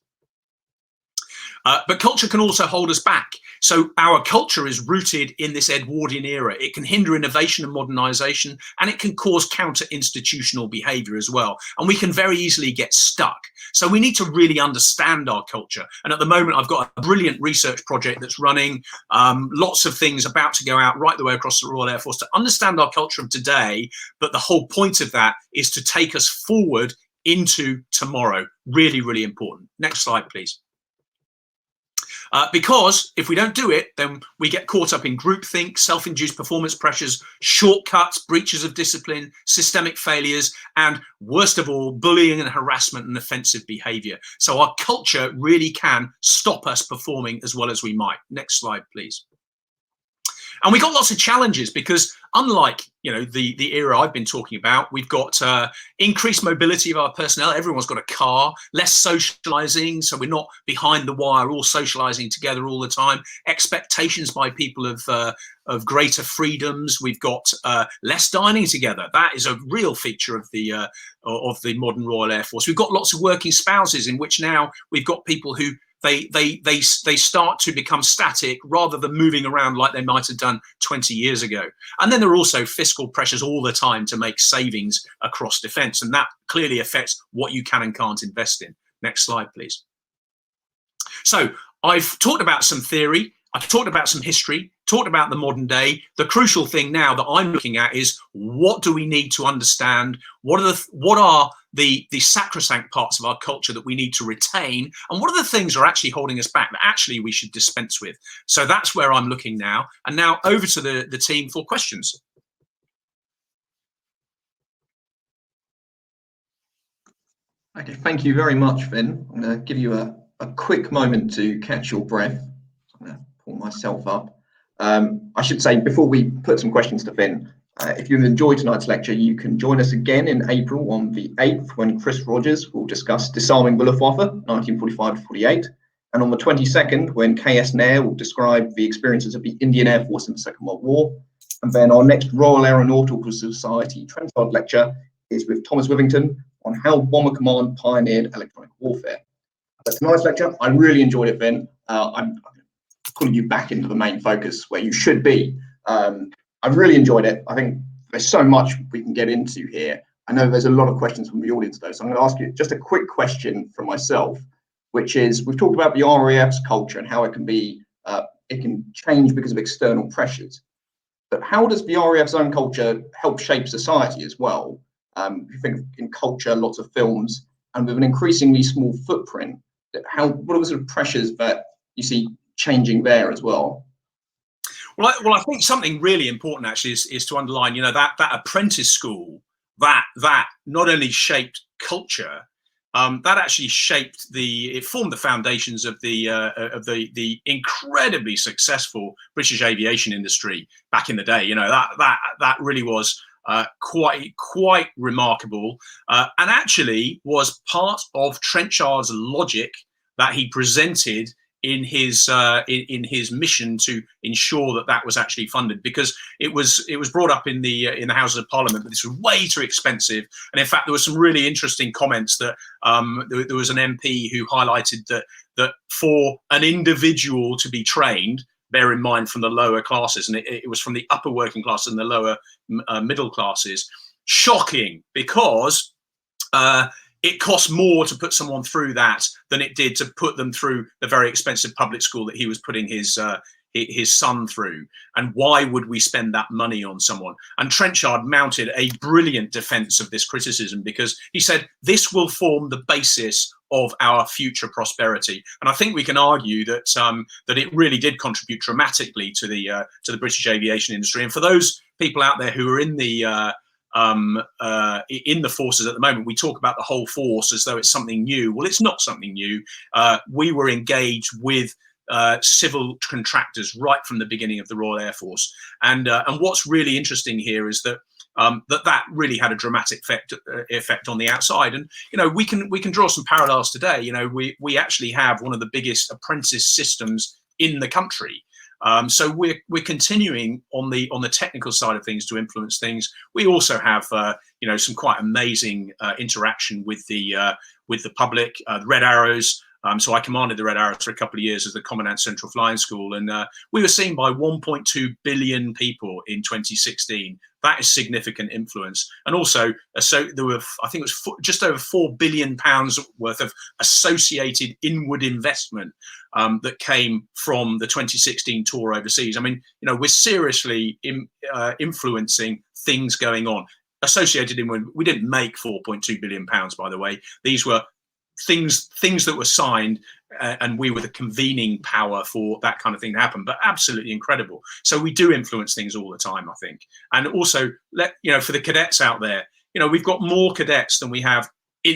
But culture can also hold us back. So our culture is rooted in this Edwardian era. It can hinder innovation and modernization, and it can cause counter-institutional behavior as well. And we can very easily get stuck. So we need to really understand our culture. And at the moment, I've got a brilliant research project that's running, lots of things about to go out right the way across the Royal Air Force to understand our culture of today. But the whole point of that is to take us forward into tomorrow. Really, really important. Next slide, please. Because if we don't do it, then we get caught up in groupthink, self-induced performance pressures, shortcuts, breaches of discipline, systemic failures, and worst of all, bullying and harassment and offensive behavior. So our culture really can stop us performing as well as we might. Next slide, please. And we got lots of challenges because unlike, you know, the era I've been talking about, we've got increased mobility of our personnel. Everyone's got a car, less socializing. So we're not behind the wire, all socializing together all the time. Expectations by people of greater freedoms. We've got less dining together. That is a real feature of the modern Royal Air Force. We've got lots of working spouses in which now we've got people who they start to become static rather than moving around like they might have done 20 years ago. And then there are also fiscal pressures all the time to make savings across defence, and that clearly affects what you can and can't invest in. Next slide, please. So I've talked about some theory, I've talked about some history, talked about the modern day. The crucial thing now that I'm looking at is, what do we need to understand? What are the sacrosanct parts of our culture that we need to retain? And what are the things that are actually holding us back that actually we should dispense with? So that's where I'm looking now. And now over to the team for questions. Okay, thank you very much, Finn. I'm going to give you a quick moment to catch your breath. I'm going to pull myself up. I should say, before we put some questions to Finn, if you've enjoyed tonight's lecture, you can join us again in April on the 8th, when Chris Rogers will discuss disarming the Luftwaffe, 1945 to 48, and on the 22nd, when K.S. Nair will describe the experiences of the Indian Air Force in the Second World War. And then our next Royal Aeronautical Society Trenchard lecture is with Thomas Withington on how Bomber Command pioneered electronic warfare. But tonight's lecture, I really enjoyed it, Finn. I'm pulling you back into the main focus where you should be. I've really enjoyed it. I think there's so much we can get into here. I know there's a lot of questions from the audience though, so I'm going to ask you just a quick question from myself, which is, we've talked about the RAF's culture and how it can be, it can change because of external pressures. But how does the RAF's own culture help shape society as well? If you think in culture, lots of films, and with an increasingly small footprint, what are the sort of pressures that you see changing there as well? Well, I think something really important actually is to underline, you know, that apprentice school that not only shaped culture, that actually it formed the foundations of the incredibly successful British aviation industry back in the day. You know, that really was quite remarkable, and actually was part of Trenchard's logic that he presented in his mission to ensure that was actually funded, because it was brought up in the Houses of Parliament, but this was way too expensive. And in fact, there were some really interesting comments that there was an MP who highlighted that for an individual to be trained, bear in mind from the lower classes, and it was from the upper working class and the lower middle classes, shocking, because it cost more to put someone through that than it did to put them through the very expensive public school that he was putting his son through. And why would we spend that money on someone? And Trenchard mounted a brilliant defense of this criticism, because he said this will form the basis of our future prosperity. And I think we can argue that that it really did contribute dramatically to the British aviation industry. And for those people out there who are in the forces at the moment, we talk about the whole force as though it's something new. Well, it's not something new. We were engaged with civil contractors right from the beginning of the Royal Air Force, and what's really interesting here is that that really had a dramatic effect on the outside. And you know, we can draw some parallels today. You know, we actually have one of the biggest apprentice systems in the country. So we're continuing on the technical side of things to influence things. We also have you know, some quite amazing interaction with the public, the Red Arrows. So I commanded the Red Arrows for a couple of years as the Commandant Central Flying School, and we were seen by 1.2 billion people in 2016. That is significant influence. And also, so there were, I think it was just over £4 billion worth of associated inward investment that came from the 2016 tour overseas. I mean, you know, we're seriously influencing things going on. associated in when we didn't make £4.2 billion, by the way. These were things that were signed, and we were the convening power for that kind of thing to happen. But absolutely incredible. So we do influence things all the time, I think. And also, for the cadets out there, we've got more cadets than we have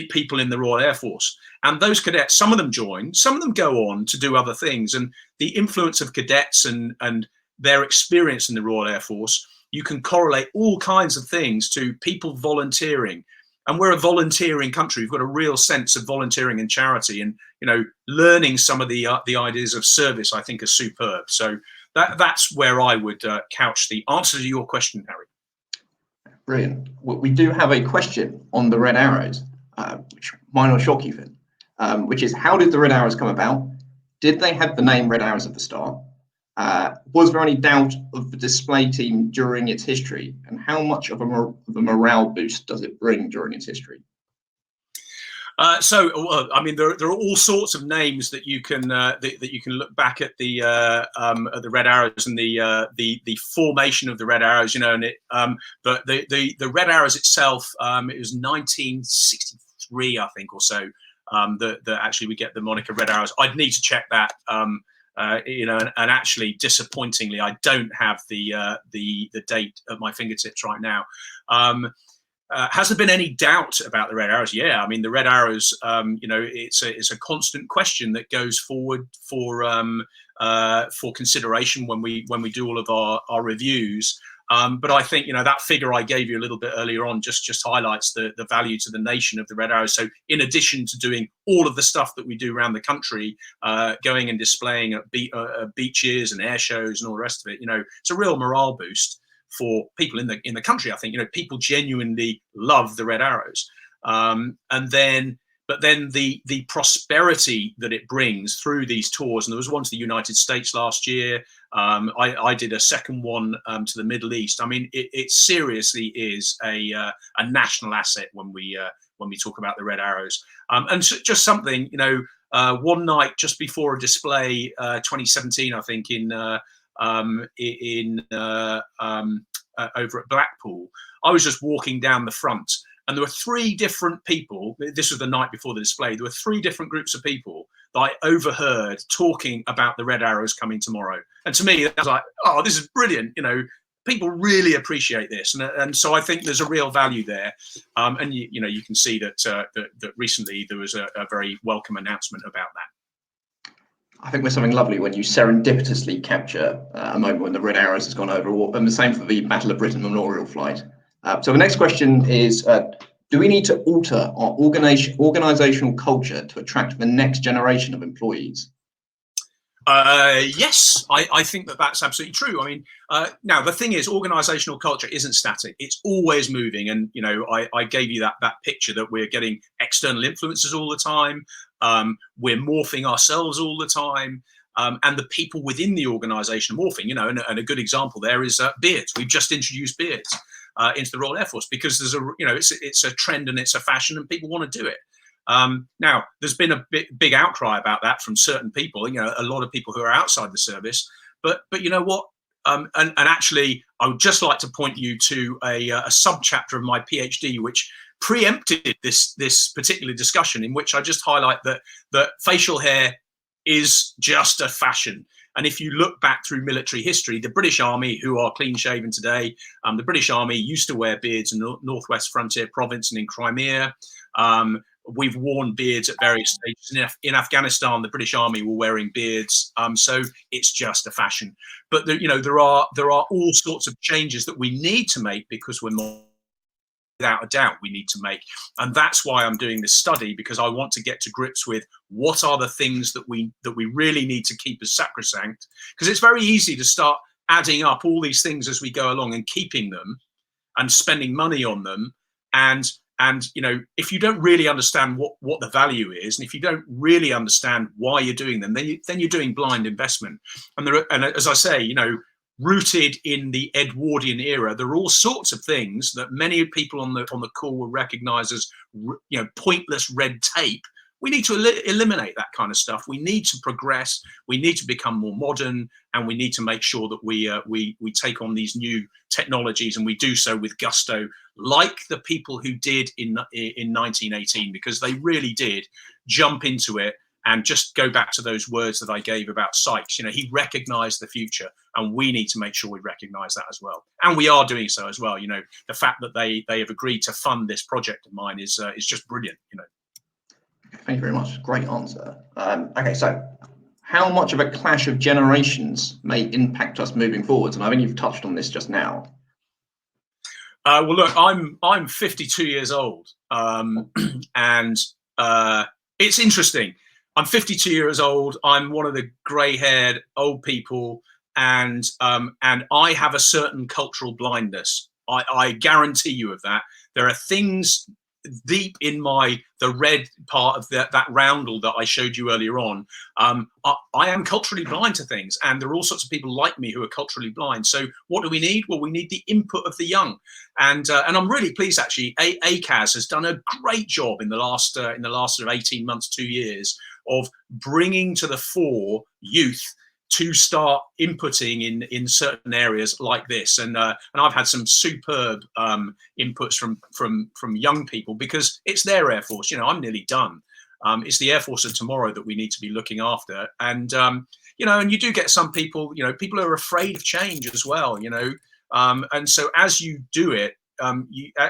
people in the Royal Air Force. And those cadets, some of them join, some of them go on to do other things. And the influence of cadets and their experience in the Royal Air Force, you can correlate all kinds of things to people volunteering. And we're a volunteering country. We've got a real sense of volunteering and charity, and learning some of the ideas of service, I think, are superb. So that's where I would couch the answer to your question, Harry. Brilliant. We do have a question on the Red Arrows, which might not shock you, Finn, which is, how did the Red Arrows come about? Did they have the name Red Arrows at the start? Was there any doubt of the display team during its history, and how much of a morale boost does it bring during its history? I mean, there are all sorts of names that you can look back at the Red Arrows and the formation of the Red Arrows, and but the Red Arrows itself, it was 1963, I think, or so, that actually we get the moniker Red Arrows. I'd need to check that. And actually, disappointingly, I don't have the date at my fingertips right now. Has there been any doubt about the Red Arrows? Yeah, I mean, the Red Arrows, it's a constant question that goes forward for consideration when we do all of our reviews. But I think, that figure I gave you a little bit earlier on just highlights the value to the nation of the Red Arrows. So in addition to doing all of the stuff that we do around the country, going and displaying at beaches and air shows and all the rest of it, it's a real morale boost for people in the country. I think, people genuinely love the Red Arrows. But then the prosperity that it brings through these tours, and there was one to the United States last year. I did a second one to the Middle East. I mean, it seriously is a national asset when we talk about the Red Arrows. And just something, one night just before a display, 2017, I think, over at Blackpool, I was just walking down the front. And there were three different people. This was the night before the display. There were three different groups of people that I overheard talking about the Red Arrows coming tomorrow. And to me, I was like, oh, this is brilliant. People really appreciate this. And so I think there's a real value there. And you can see that recently there was a very welcome announcement about that. I think there's something lovely when you serendipitously capture a moment when the Red Arrows has gone over, and the same for the Battle of Britain Memorial Flight. So the next question is, do we need to alter our organisational culture to attract the next generation of employees? Yes, I think that's absolutely true. I mean, now the thing is, organisational culture isn't static. It's always moving. And, I gave you that picture that we're getting external influences all the time. We're morphing ourselves all the time. And the people within the organisation are morphing, and a good example there is beards. We've just introduced beards into the Royal Air Force because there's it's a trend and it's a fashion and people want to do it. Now, there's been a big outcry about that from certain people, a lot of people who are outside the service. But you know what? And actually, I would just like to point you to a sub-chapter of my PhD, which preempted this particular discussion, in which I just highlight that facial hair is just a fashion. And if you look back through military history, the British Army, who are clean shaven today, the British Army used to wear beards in the Northwest Frontier Province and in Crimea. We've worn beards at various stages. In Afghanistan, the British Army were wearing beards. So it's just a fashion. But there are all sorts of changes that we need to make because we're more, without a doubt, we need to make. And that's why I'm doing this study, because I want to get to grips with what are the things that we really need to keep as sacrosanct. Because it's very easy to start adding up all these things as we go along and keeping them and spending money on them. And if you don't really understand what the value is, and if you don't really understand why you're doing them, then you're doing blind investment. And as I say, rooted in the Edwardian era, there are all sorts of things that many people on the call will recognise as pointless red tape, we need to eliminate that kind of stuff. We need to progress. We need to become more modern, and we need to make sure that we take on these new technologies, and we do so with gusto, like the people who did in 1918, because they really did jump into it. And just go back to those words that I gave about Sykes. You know, he recognised the future, and we need to make sure we recognise that as well. And we are doing so as well. You know, the fact that they have agreed to fund this project of mine is just brilliant. You know. Thank you very much. Great answer. Okay, so how much of a clash of generations may impact us moving forwards? And I think you've touched on this just now. Well, look, I'm 52 years old, and it's interesting. I'm 52 years old. I'm one of the grey-haired old people, and I have a certain cultural blindness. I guarantee you of that. There are things deep in the red part of that roundel that I showed you earlier on. I am culturally blind to things, and there are all sorts of people like me who are culturally blind. So what do we need? Well, we need the input of the young, and I'm really pleased actually. ACAS has done a great job in the last sort of 18 months, 2 years, of bringing to the fore youth to start inputting in certain areas like this, and I've had some superb inputs from young people, because it's their Air Force. You know, I'm nearly done. It's the Air Force of tomorrow that we need to be looking after, and you know, and you do get some people. You know, people are afraid of change as well. You know, and so as you do it.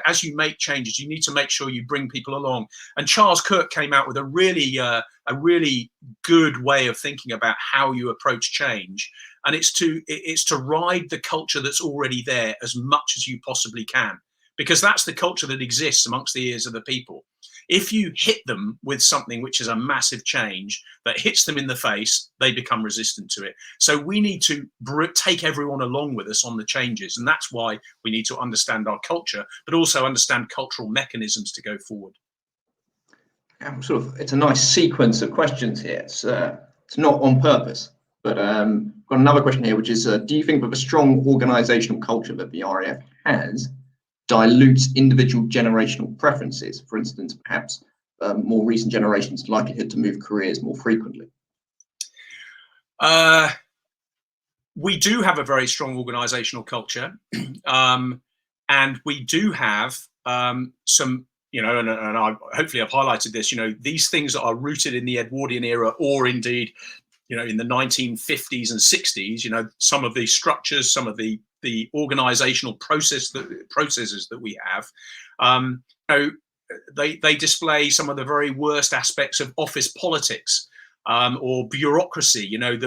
As you make changes, you need to make sure you bring people along. And Charles Kirk came out with a really good way of thinking about how you approach change, and it's to ride the culture that's already there as much as you possibly can, because that's the culture that exists amongst the ears of the people. If you hit them with something which is a massive change that hits them in the face, they become resistant to it. So we need to take everyone along with us on the changes. And that's why we need to understand our culture, but also understand cultural mechanisms to go forward. It's a nice sequence of questions here. It's not on purpose, but I've got another question here, which is, do you think that the strong organisational culture that the RAF has dilutes individual generational preferences? For instance, perhaps more recent generations' likelihood to move careers more frequently? We do have a very strong organisational culture, and we do have some, you know, and hopefully I've highlighted this, you know, these things that are rooted in the Edwardian era, or indeed, you know, in the 1950s and 60s, you know, some of the structures, some of the organizational processes that we have, you know, they display some of the very worst aspects of office politics, or bureaucracy, you know,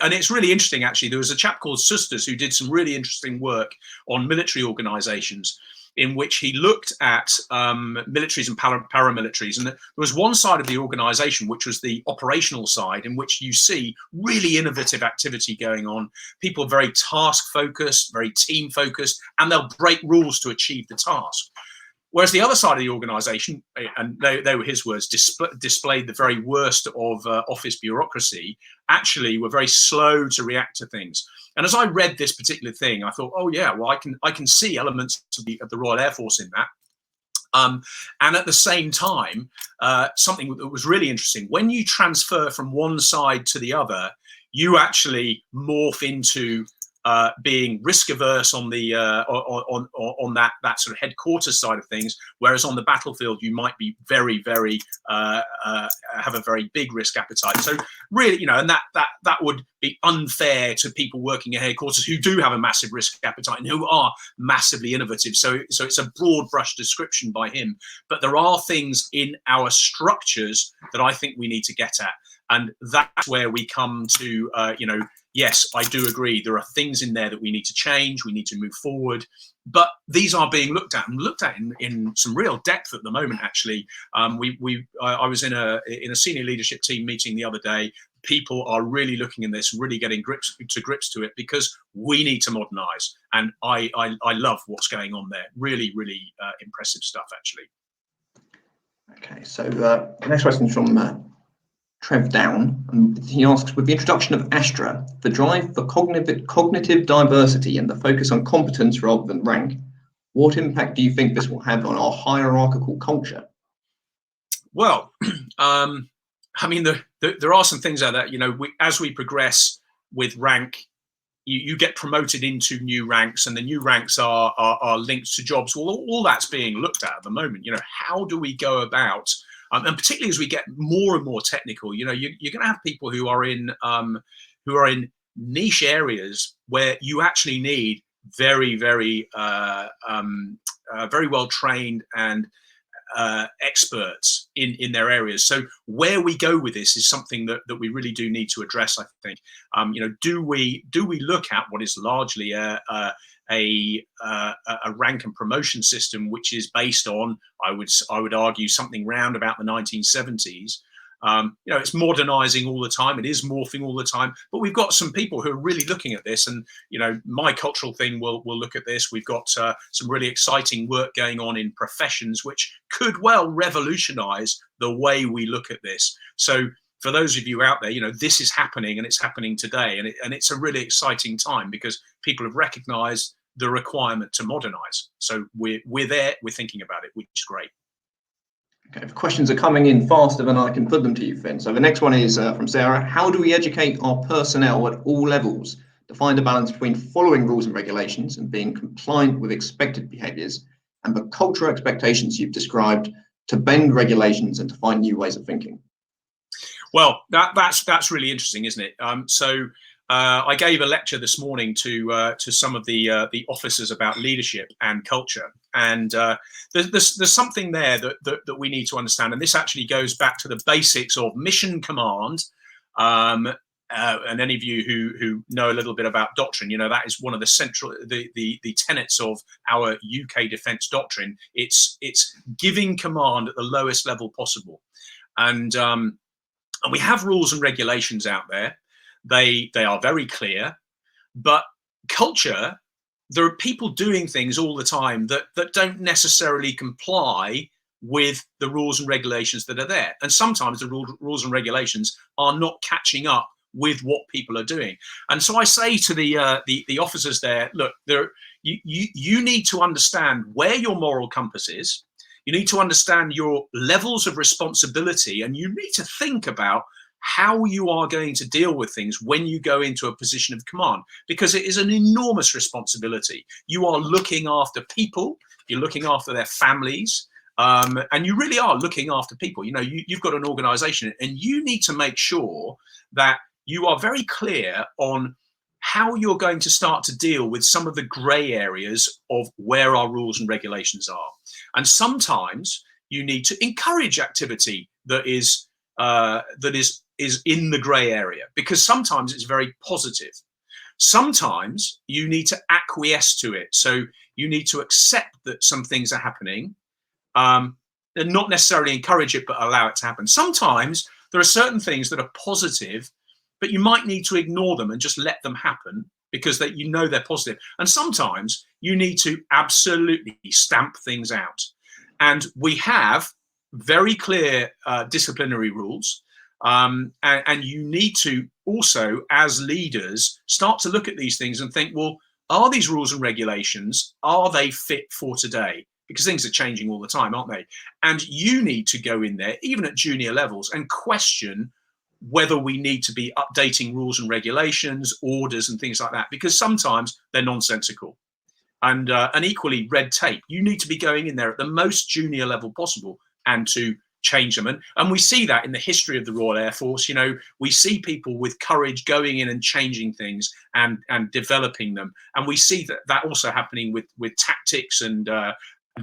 and it's really interesting, actually. There was a chap called Sustas who did some really interesting work on military organizations, in which he looked at militaries and paramilitaries. And there was one side of the organization, which was the operational side, in which you see really innovative activity going on. People are very task focused, very team focused, and they'll break rules to achieve the task. Whereas the other side of the organization, and they were his words, displayed the very worst of office bureaucracy, actually were very slow to react to things. And as I read this particular thing, I thought, oh yeah, well, I can see elements of the Royal Air Force in that. And at the same time, something that was really interesting, when you transfer from one side to the other, you actually morph into being risk averse on the on that sort of headquarters side of things, whereas on the battlefield you might be very have a very big risk appetite. So really, you know, and that would be unfair to people working at headquarters who do have a massive risk appetite and who are massively innovative. So it's a broad brush description by him, but there are things in our structures that I think we need to get at, and that's where we come to you know. Yes, I do agree. There are things in there that we need to change. We need to move forward. But these are being looked at, and looked at in some real depth at the moment. Actually, I was in a senior leadership team meeting the other day. People are really looking in this, really getting grips to it, because we need to modernise. And I love what's going on there. Really, really impressive stuff, actually. Okay, so the next question is from Trev Down, and he asks, with the introduction of ASTRA, the drive for cognitive diversity and the focus on competence rather than rank, what impact do you think this will have on our hierarchical culture? Well, I mean, there are some things like that. You know, as we progress with rank, you get promoted into new ranks, and the new ranks are linked to jobs. Well, all that's being looked at the moment. You know, how do we go about, and particularly as we get more and more technical, you know, you're going to have people who are in niche areas where you actually need very, very well trained and experts in their areas. So where we go with this is something that we really do need to address, I think. You know, do we look at what is largely a rank and promotion system, which is based on, I would argue, something round about the 1970s. You know, it's modernizing all the time. It is morphing all the time. But we've got some people who are really looking at this. And, you know, my cultural thing will look at this. We've got some really exciting work going on in professions, which could well revolutionize the way we look at this. So for those of you out there, you know, this is happening, and it's happening today. And it's a really exciting time because people have recognized the requirement to modernize. So we're there, we're thinking about it, which is great. Okay, questions are coming in faster than I can put them to you, Finn. So the next one is from Sarah. How do we educate our personnel at all levels to find a balance between following rules and regulations and being compliant with expected behaviours and the cultural expectations you've described to bend regulations and to find new ways of thinking? Well, that's really interesting, isn't it? I gave a lecture this morning to some of the officers about leadership and culture, and there's something there that we need to understand, and this actually goes back to the basics of mission command. And any of you who know a little bit about doctrine, you know that is one of the central the tenets of our UK defence doctrine. It's giving command at the lowest level possible, and we have rules and regulations out there. They are very clear, but culture, there are people doing things all the time that don't necessarily comply with the rules and regulations that are there. And sometimes the rules and regulations are not catching up with what people are doing. And so I say to the officers there, look, you need to understand where your moral compass is. You need to understand your levels of responsibility, and you need to think about how you are going to deal with things when you go into a position of command, because it is an enormous responsibility. You are looking after people, you're looking after their families, and you really are looking after people. You know, you've got an organization, and you need to make sure that you are very clear on how you're going to start to deal with some of the gray areas of where our rules and regulations are. And sometimes you need to encourage activity that is in the grey area, because sometimes it's very positive. Sometimes you need to acquiesce to it. So you need to accept that some things are happening, and not necessarily encourage it, but allow it to happen. Sometimes there are certain things that are positive, but you might need to ignore them and just let them happen because you know they're positive. And sometimes you need to absolutely stamp things out. And we have very clear disciplinary rules. And you need to also, as leaders, start to look at these things and think, well, are these rules and regulations, are they fit for today? Because things are changing all the time, aren't they? And you need to go in there, even at junior levels, and question whether we need to be updating rules and regulations, orders and things like that, because sometimes they're nonsensical. And equally, red tape. You need to be going in there at the most junior level possible and to change them. And we see that in the history of the Royal Air Force. You know, we see people with courage going in and changing things and developing them. And we see that also happening with tactics and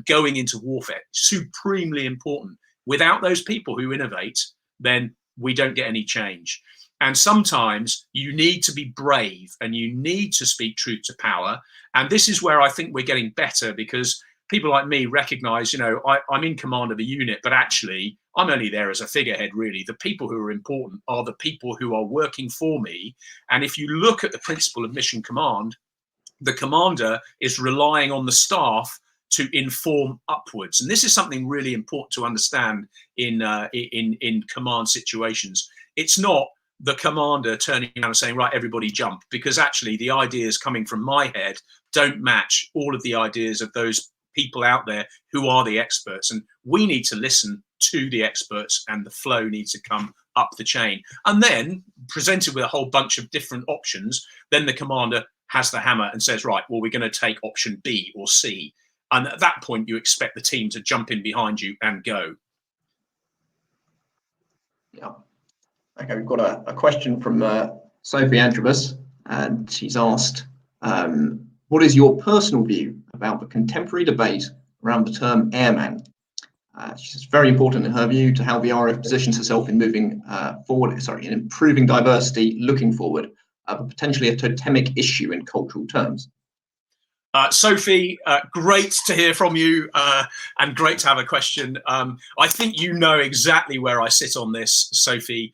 going into warfare. Supremely important. Without those people who innovate, then we don't get any change. And sometimes you need to be brave and you need to speak truth to power. And this is where I think we're getting better, because people like me recognize, you know, I'm in command of a unit, but actually I'm only there as a figurehead, really. The people who are important are the people who are working for me. And if you look at the principle of mission command, the commander is relying on the staff to inform upwards. And this is something really important to understand in command situations. It's not the commander turning around and saying, right, everybody jump, because actually the ideas coming from my head don't match all of the ideas of those people out there who are the experts. And we need to listen to the experts, and the flow needs to come up the chain. And then, presented with a whole bunch of different options, then the commander has the hammer and says, right, well, we're going to take option B or C. And at that point, you expect the team to jump in behind you and go. Yeah. Okay, we've got a question from Sophie Antrobus, and she's asked, what is your personal view about the contemporary debate around the term airman? It's very important in her view to how the RAF positions herself in moving forward, in improving diversity looking forward, but potentially a totemic issue in cultural terms. Sophie, great to hear from you, and great to have a question. I think you know exactly where I sit on this, Sophie.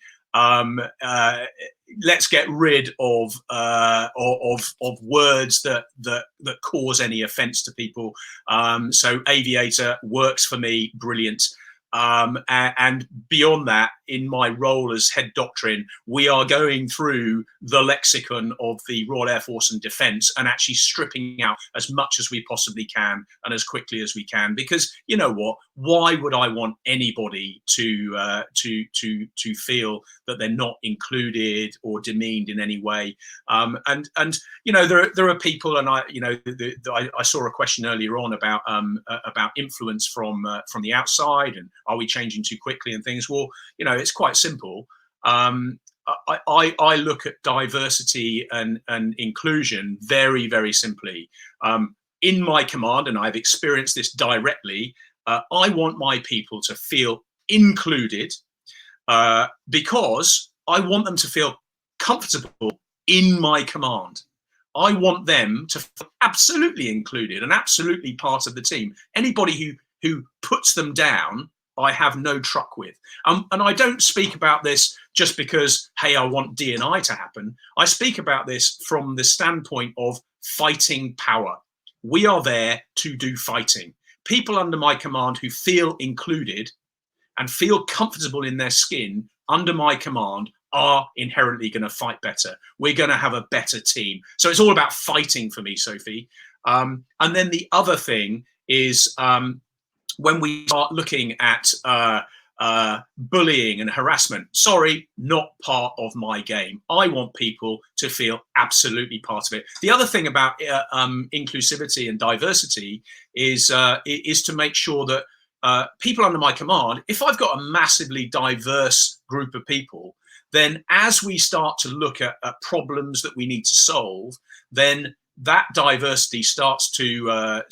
Let's get rid of words that cause any offence to people. So aviator works for me, brilliant. And beyond that, in my role as head doctrine, we are going through the lexicon of the Royal Air Force and Defence and actually stripping out as much as we possibly can and as quickly as we can. Because you know what? Why would I want anybody to feel that they're not included or demeaned in any way? And you know, there are people, and I saw a question earlier on about influence from the outside, and are we changing too quickly and things. Well, you know, it's quite simple. I look at diversity and inclusion very, very simply. In my command, and I've experienced this directly, I want my people to feel included because I want them to feel comfortable in my command. I want them to feel absolutely included and absolutely part of the team. Anybody who puts them down, I have no truck with. And I don't speak about this just because, hey, I want D&I to happen. I speak about this from the standpoint of fighting power. We are there to do fighting. People under my command who feel included and feel comfortable in their skin under my command are inherently going to fight better. We're going to have a better team. So it's all about fighting for me, Sophie. And then the other thing is, when we start looking at bullying and harassment, sorry, not part of my game. I want people to feel absolutely part of it. The other thing about inclusivity and diversity is to make sure that people under my command, if I've got a massively diverse group of people, then as we start to look at problems that we need to solve, then that diversity starts to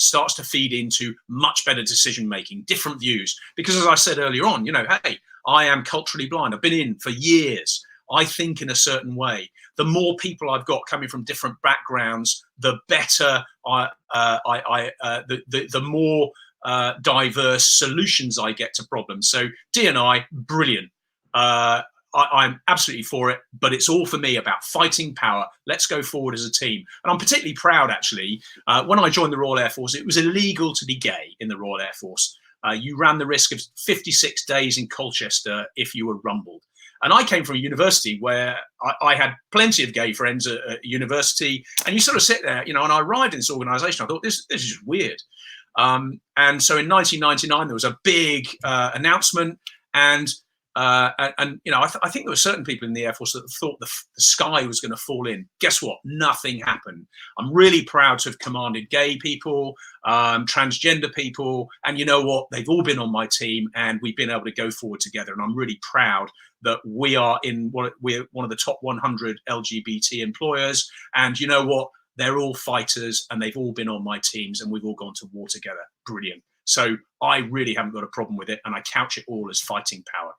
feed into much better decision making, different views. Because as I said earlier on, you know, hey, I am culturally blind. I've been in for years. I think in a certain way. The more people I've got coming from different backgrounds, the better the more diverse solutions I get to problems. So D&I, brilliant. I'm absolutely for it, but it's all for me about fighting power. Let's go forward as a team. And I'm particularly proud, actually, when I joined the Royal Air Force, it was illegal to be gay in the Royal Air Force. You ran the risk of 56 days in Colchester if you were rumbled. And I came from a university where I had plenty of gay friends at university. And you sort of sit there, you know, and I arrived in this organisation. I thought, this is just weird. And so in 1999, there was a big announcement, and you know, I think there were certain people in the Air Force that thought the sky was going to fall in. Guess what? Nothing happened. I'm really proud to have commanded gay people, transgender people, and you know what? They've all been on my team, and we've been able to go forward together. And I'm really proud that we're one of the top 100 LGBT employers. And you know what? They're all fighters, and they've all been on my teams, and we've all gone to war together. Brilliant. So I really haven't got a problem with it, and I couch it all as fighting power.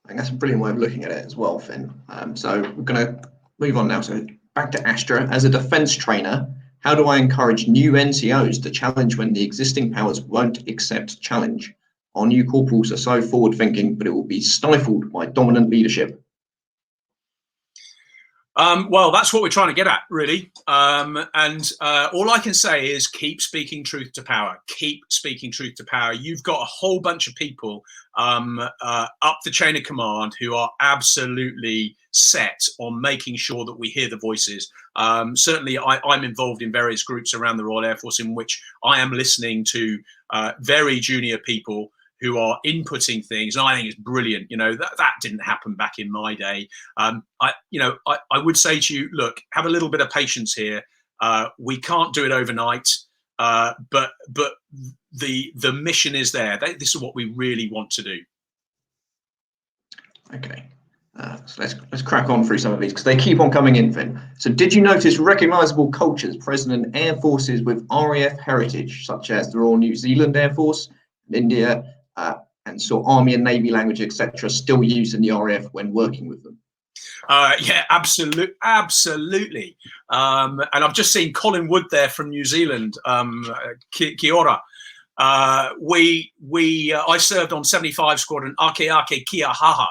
I think that's a brilliant way of looking at it as well, Finn. So we're going to move on now. So back to ASTRA. As a defence trainer, how do I encourage new NCOs to challenge when the existing powers won't accept challenge? Our new corporals are so forward-thinking, but it will be stifled by dominant leadership. Well, that's what we're trying to get at, really. And all I can say is keep speaking truth to power. Keep speaking truth to power. You've got a whole bunch of people up the chain of command who are absolutely set on making sure that we hear the voices. Certainly, I'm involved in various groups around the Royal Air Force in which I am listening to very junior people who are inputting things, and I think it's brilliant. That didn't happen back in my day. I would say to you, look, have a little bit of patience here. We can't do it overnight, but the mission is there. This is what we really want to do. Okay. So let's crack on through some of these because they keep on coming in, Finn. So did you notice recognisable cultures present in air forces with RAF heritage, such as the Royal New Zealand Air Force, India, and so Army and Navy language, etc., still used in the RAF when working with them? Yeah, absolutely. And I've just seen Colin Wood there from New Zealand. Kia ora. I served on 75 Squadron Ake Ake Kia Haha.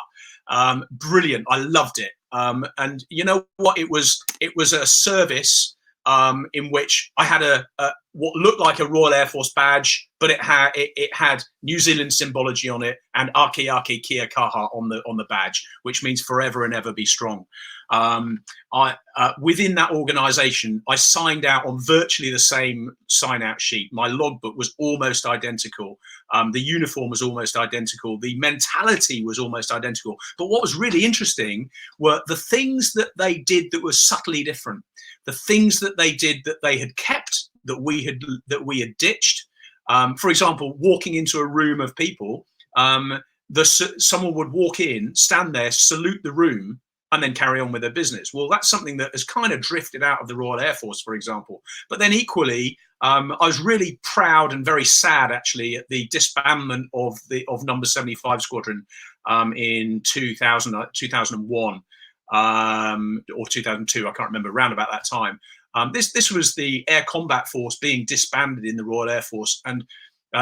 Brilliant. I loved it. And you know what? It was a service in which I had a what looked like a Royal Air Force badge, but it had New Zealand symbology on it and Ake Ake Kia Kaha on the badge, which means forever and ever be strong. Within that organisation, I signed out on virtually the same sign-out sheet. My logbook was almost identical. The uniform was almost identical. The mentality was almost identical. But what was really interesting were the things that they did that were subtly different. The things that they did that they had kept, that we had ditched. For example, walking into a room of people, someone would walk in, stand there, salute the room, and then carry on with their business. Well, that's something that has kind of drifted out of the Royal Air Force, for example. But then equally, I was really proud and very sad, actually, at the disbandment of Number 75 Squadron in 2001 or 2002. I can't remember, around about that time. This was the Air Combat Force being disbanded in the Royal Air Force and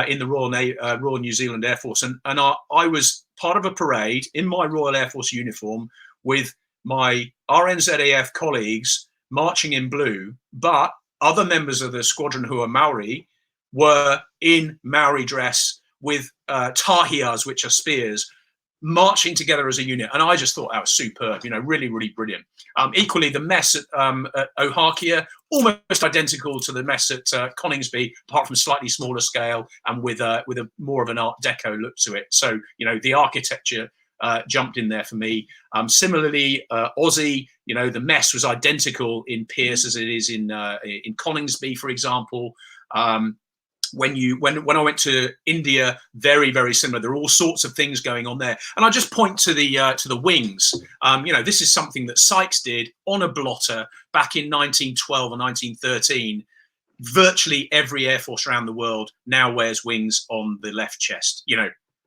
in the Royal New Zealand Air Force. And I was part of a parade in my Royal Air Force uniform with my RNZAF colleagues marching in blue, but other members of the squadron who are Maori were in Maori dress with tahias, which are spears, marching together as a unit. And I just thought that was superb, really, really brilliant. Equally, the mess at Ohakia, almost identical to the mess at Coningsby, apart from slightly smaller scale and with a more of an Art Deco look to it. So, the architecture jumped in there for me. Similarly, Aussie, the mess was identical in Pierce as it is in Coningsby, for example. When I went to India, very, very similar. There are all sorts of things going on there. And I just point to the wings. This is something that Sykes did on a blotter back in 1912 or 1913. Virtually every Air Force around the world now wears wings on the left chest.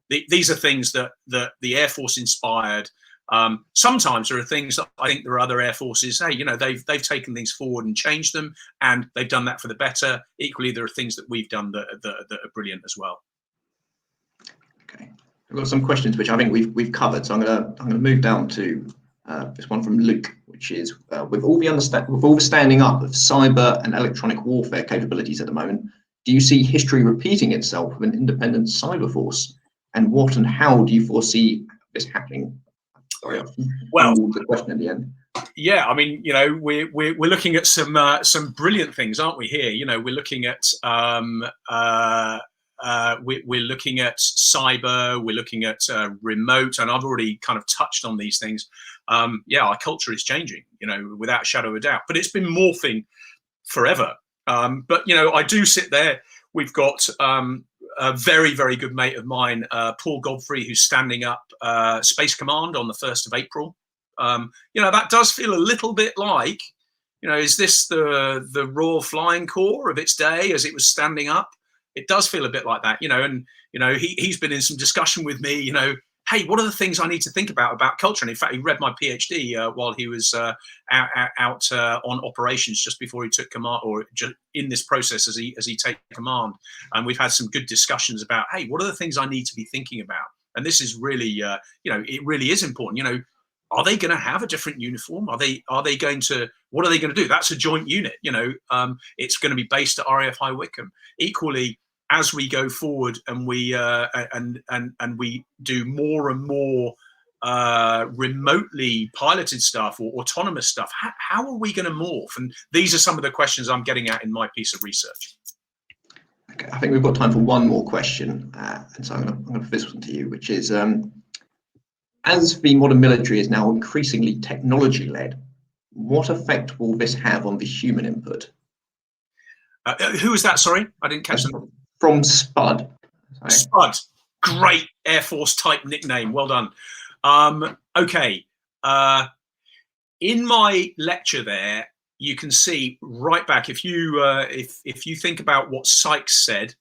These are things that the Air Force inspired. Sometimes there are things that I think there are other Air Forces, they've taken things forward and changed them, and they've done that for the better. Equally, there are things that we've done that are brilliant as well. Okay, I've got some questions which I think we've covered, so I'm gonna move down to this one from Luke, which is with all the standing up of cyber and electronic warfare capabilities at the moment, do you see history repeating itself with an independent cyber force? And what and how do you foresee this happening? Sorry, well, the question at the end. Yeah, I mean, we're looking at some brilliant things, aren't we? Here, we're looking at we're looking at cyber, we're looking at remote, and I've already kind of touched on these things. Our culture is changing, without a shadow of a doubt. But it's been morphing forever. But I do sit there. We've got a very, very good mate of mine, Paul Godfrey, who's standing up Space Command on the 1st of April. That does feel a little bit like, is this the Royal Flying Corps of its day as it was standing up? It does feel a bit like that, and he's been in some discussion with me, hey, what are the things I need to think about culture? And in fact, he read my PhD while he was out on operations just before he took command, or just in this process as he takes command. And we've had some good discussions about, hey, what are the things I need to be thinking about? And this is really, it really is important. Are they going to have a different uniform? What are they going to do? That's a joint unit. It's going to be based at RAF High Wycombe. Equally, as we go forward and we we do more and more remotely piloted stuff or autonomous stuff, how are we going to morph? And these are some of the questions I'm getting at in my piece of research. Okay, I think we've got time for one more question, and so I'm going to put this one to you, which is, as the modern military is now increasingly technology-led, what effect will this have on the human input? Who was that? Sorry, I didn't catch them. From Spud. Sorry. Spud, great Air Force type nickname. Well done. Okay. In my lecture there, you can see right back, if you think about what Sykes said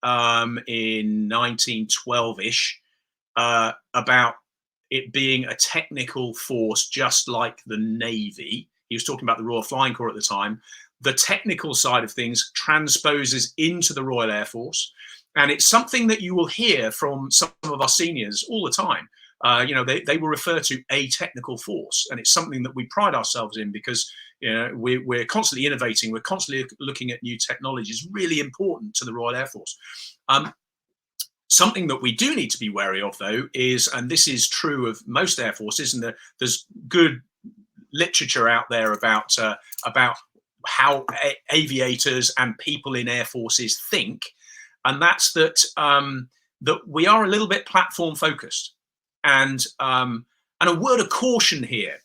in 1912-ish about it being a technical force just like the Navy. He was talking about the Royal Flying Corps at the time. The technical side of things transposes into the Royal Air Force. And it's something that you will hear from some of our seniors all the time. They will refer to a technical force. And it's something that we pride ourselves in because we're constantly innovating. We're constantly looking at new technologies, really important to the Royal Air Force. Something that we do need to be wary of, though, is, and this is true of most air forces, and there's good literature out there about how aviators and people in air forces think, and that's that that we are a little bit platform focused, and a word of caution here.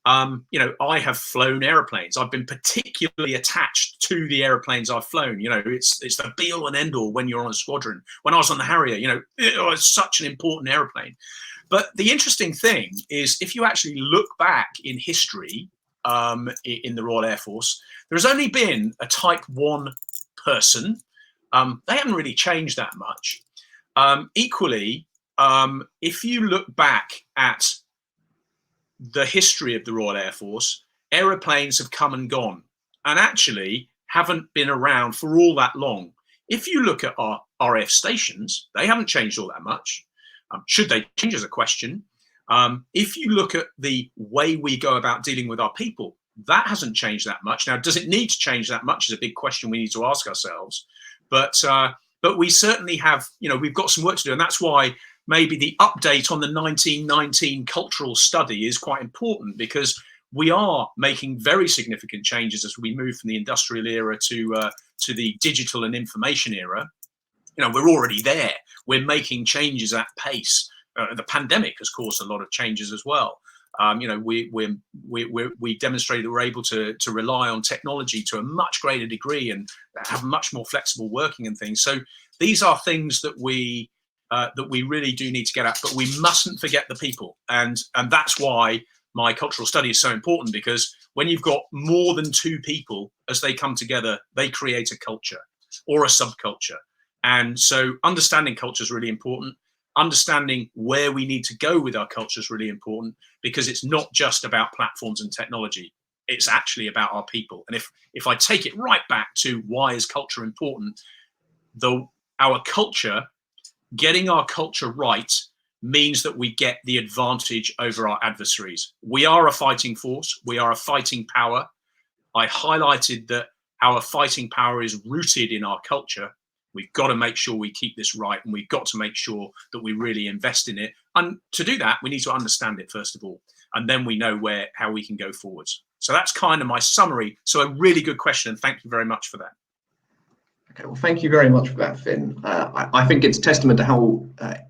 I have flown airplanes. I've been particularly attached to the airplanes I've flown. It's the be all and end all when you're on a squadron. When I was on the Harrier, it was such an important airplane. But the interesting thing is, if you actually look back in history in the Royal Air Force, there's only been a Type 1 person. They haven't really changed that much. Equally, if you look back at the history of the Royal Air Force, aeroplanes have come and gone and actually haven't been around for all that long. If you look at our RAF stations, they haven't changed all that much. Should they change is a question. If you look at the way we go about dealing with our people, that hasn't changed that much. Now, does it need to change that much is a big question we need to ask ourselves. But we certainly have, we've got some work to do. And that's why maybe the update on the 1919 cultural study is quite important, because we are making very significant changes as we move from the industrial era to the digital and information era. We're already there. We're making changes at pace. The pandemic has caused a lot of changes as well. We demonstrated that we're able to rely on technology to a much greater degree and have much more flexible working and things. So these are things that we really do need to get at, but we mustn't forget the people. And that's why my cultural study is so important, because when you've got more than two people, as they come together, they create a culture or a subculture. And so understanding culture is really important. Understanding where we need to go with our culture is really important, because it's not just about platforms and technology. It's actually about our people. And if I take it right back to why is culture important, our culture, getting our culture right means that we get the advantage over our adversaries. We are a fighting force. We are a fighting power. I highlighted that our fighting power is rooted in our culture. We've got to make sure we keep this right, and we've got to make sure that we really invest in it. And to do that, we need to understand it, first of all, and then we know how we can go forwards. So that's kind of my summary. So a really good question, and thank you very much for that. Okay, well, thank you very much for that, Finn. I think it's testament to how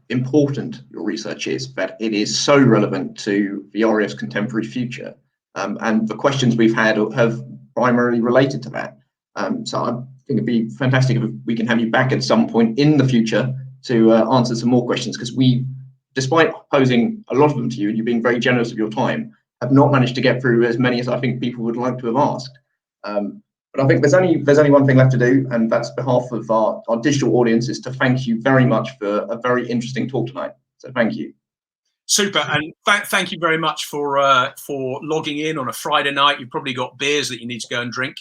important your research is, that it is so relevant to the RAF's contemporary future. And the questions we've had have primarily related to that. So I think it'd be fantastic if we can have you back at some point in the future to answer some more questions, because we, despite posing a lot of them to you and you being very generous of your time, have not managed to get through as many as I think people would like to have asked. But I think there's only one thing left to do, and that's behalf of our digital audience, is to thank you very much for a very interesting talk tonight. So thank you. Super, and thank you very much for logging in on a Friday night. You've probably got beers that you need to go and drink.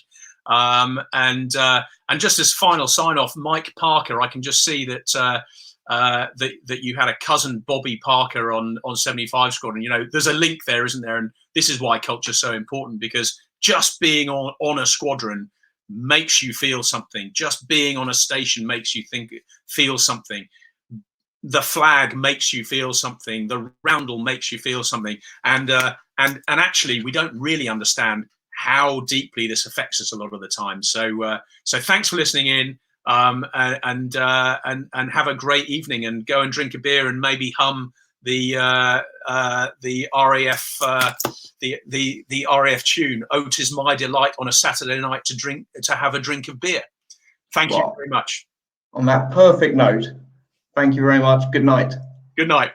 And just as final sign off, Mike Parker, I can just see that that you had a cousin, Bobby Parker, on 75 Squadron. There's a link there, isn't there? And this is why culture is so important, because just being on a squadron makes you feel something. Just being on a station makes you feel something. The flag makes you feel something. The roundel makes you feel something. And actually, we don't really understand how deeply this affects us a lot of the time. So thanks for listening in. and have a great evening, and go and drink a beer and maybe hum the RAF the RAF tune. "Oh, 'tis my delight on a Saturday night to have a drink of beer." Thank you very much. On that perfect note, thank you very much. Good night. Good night.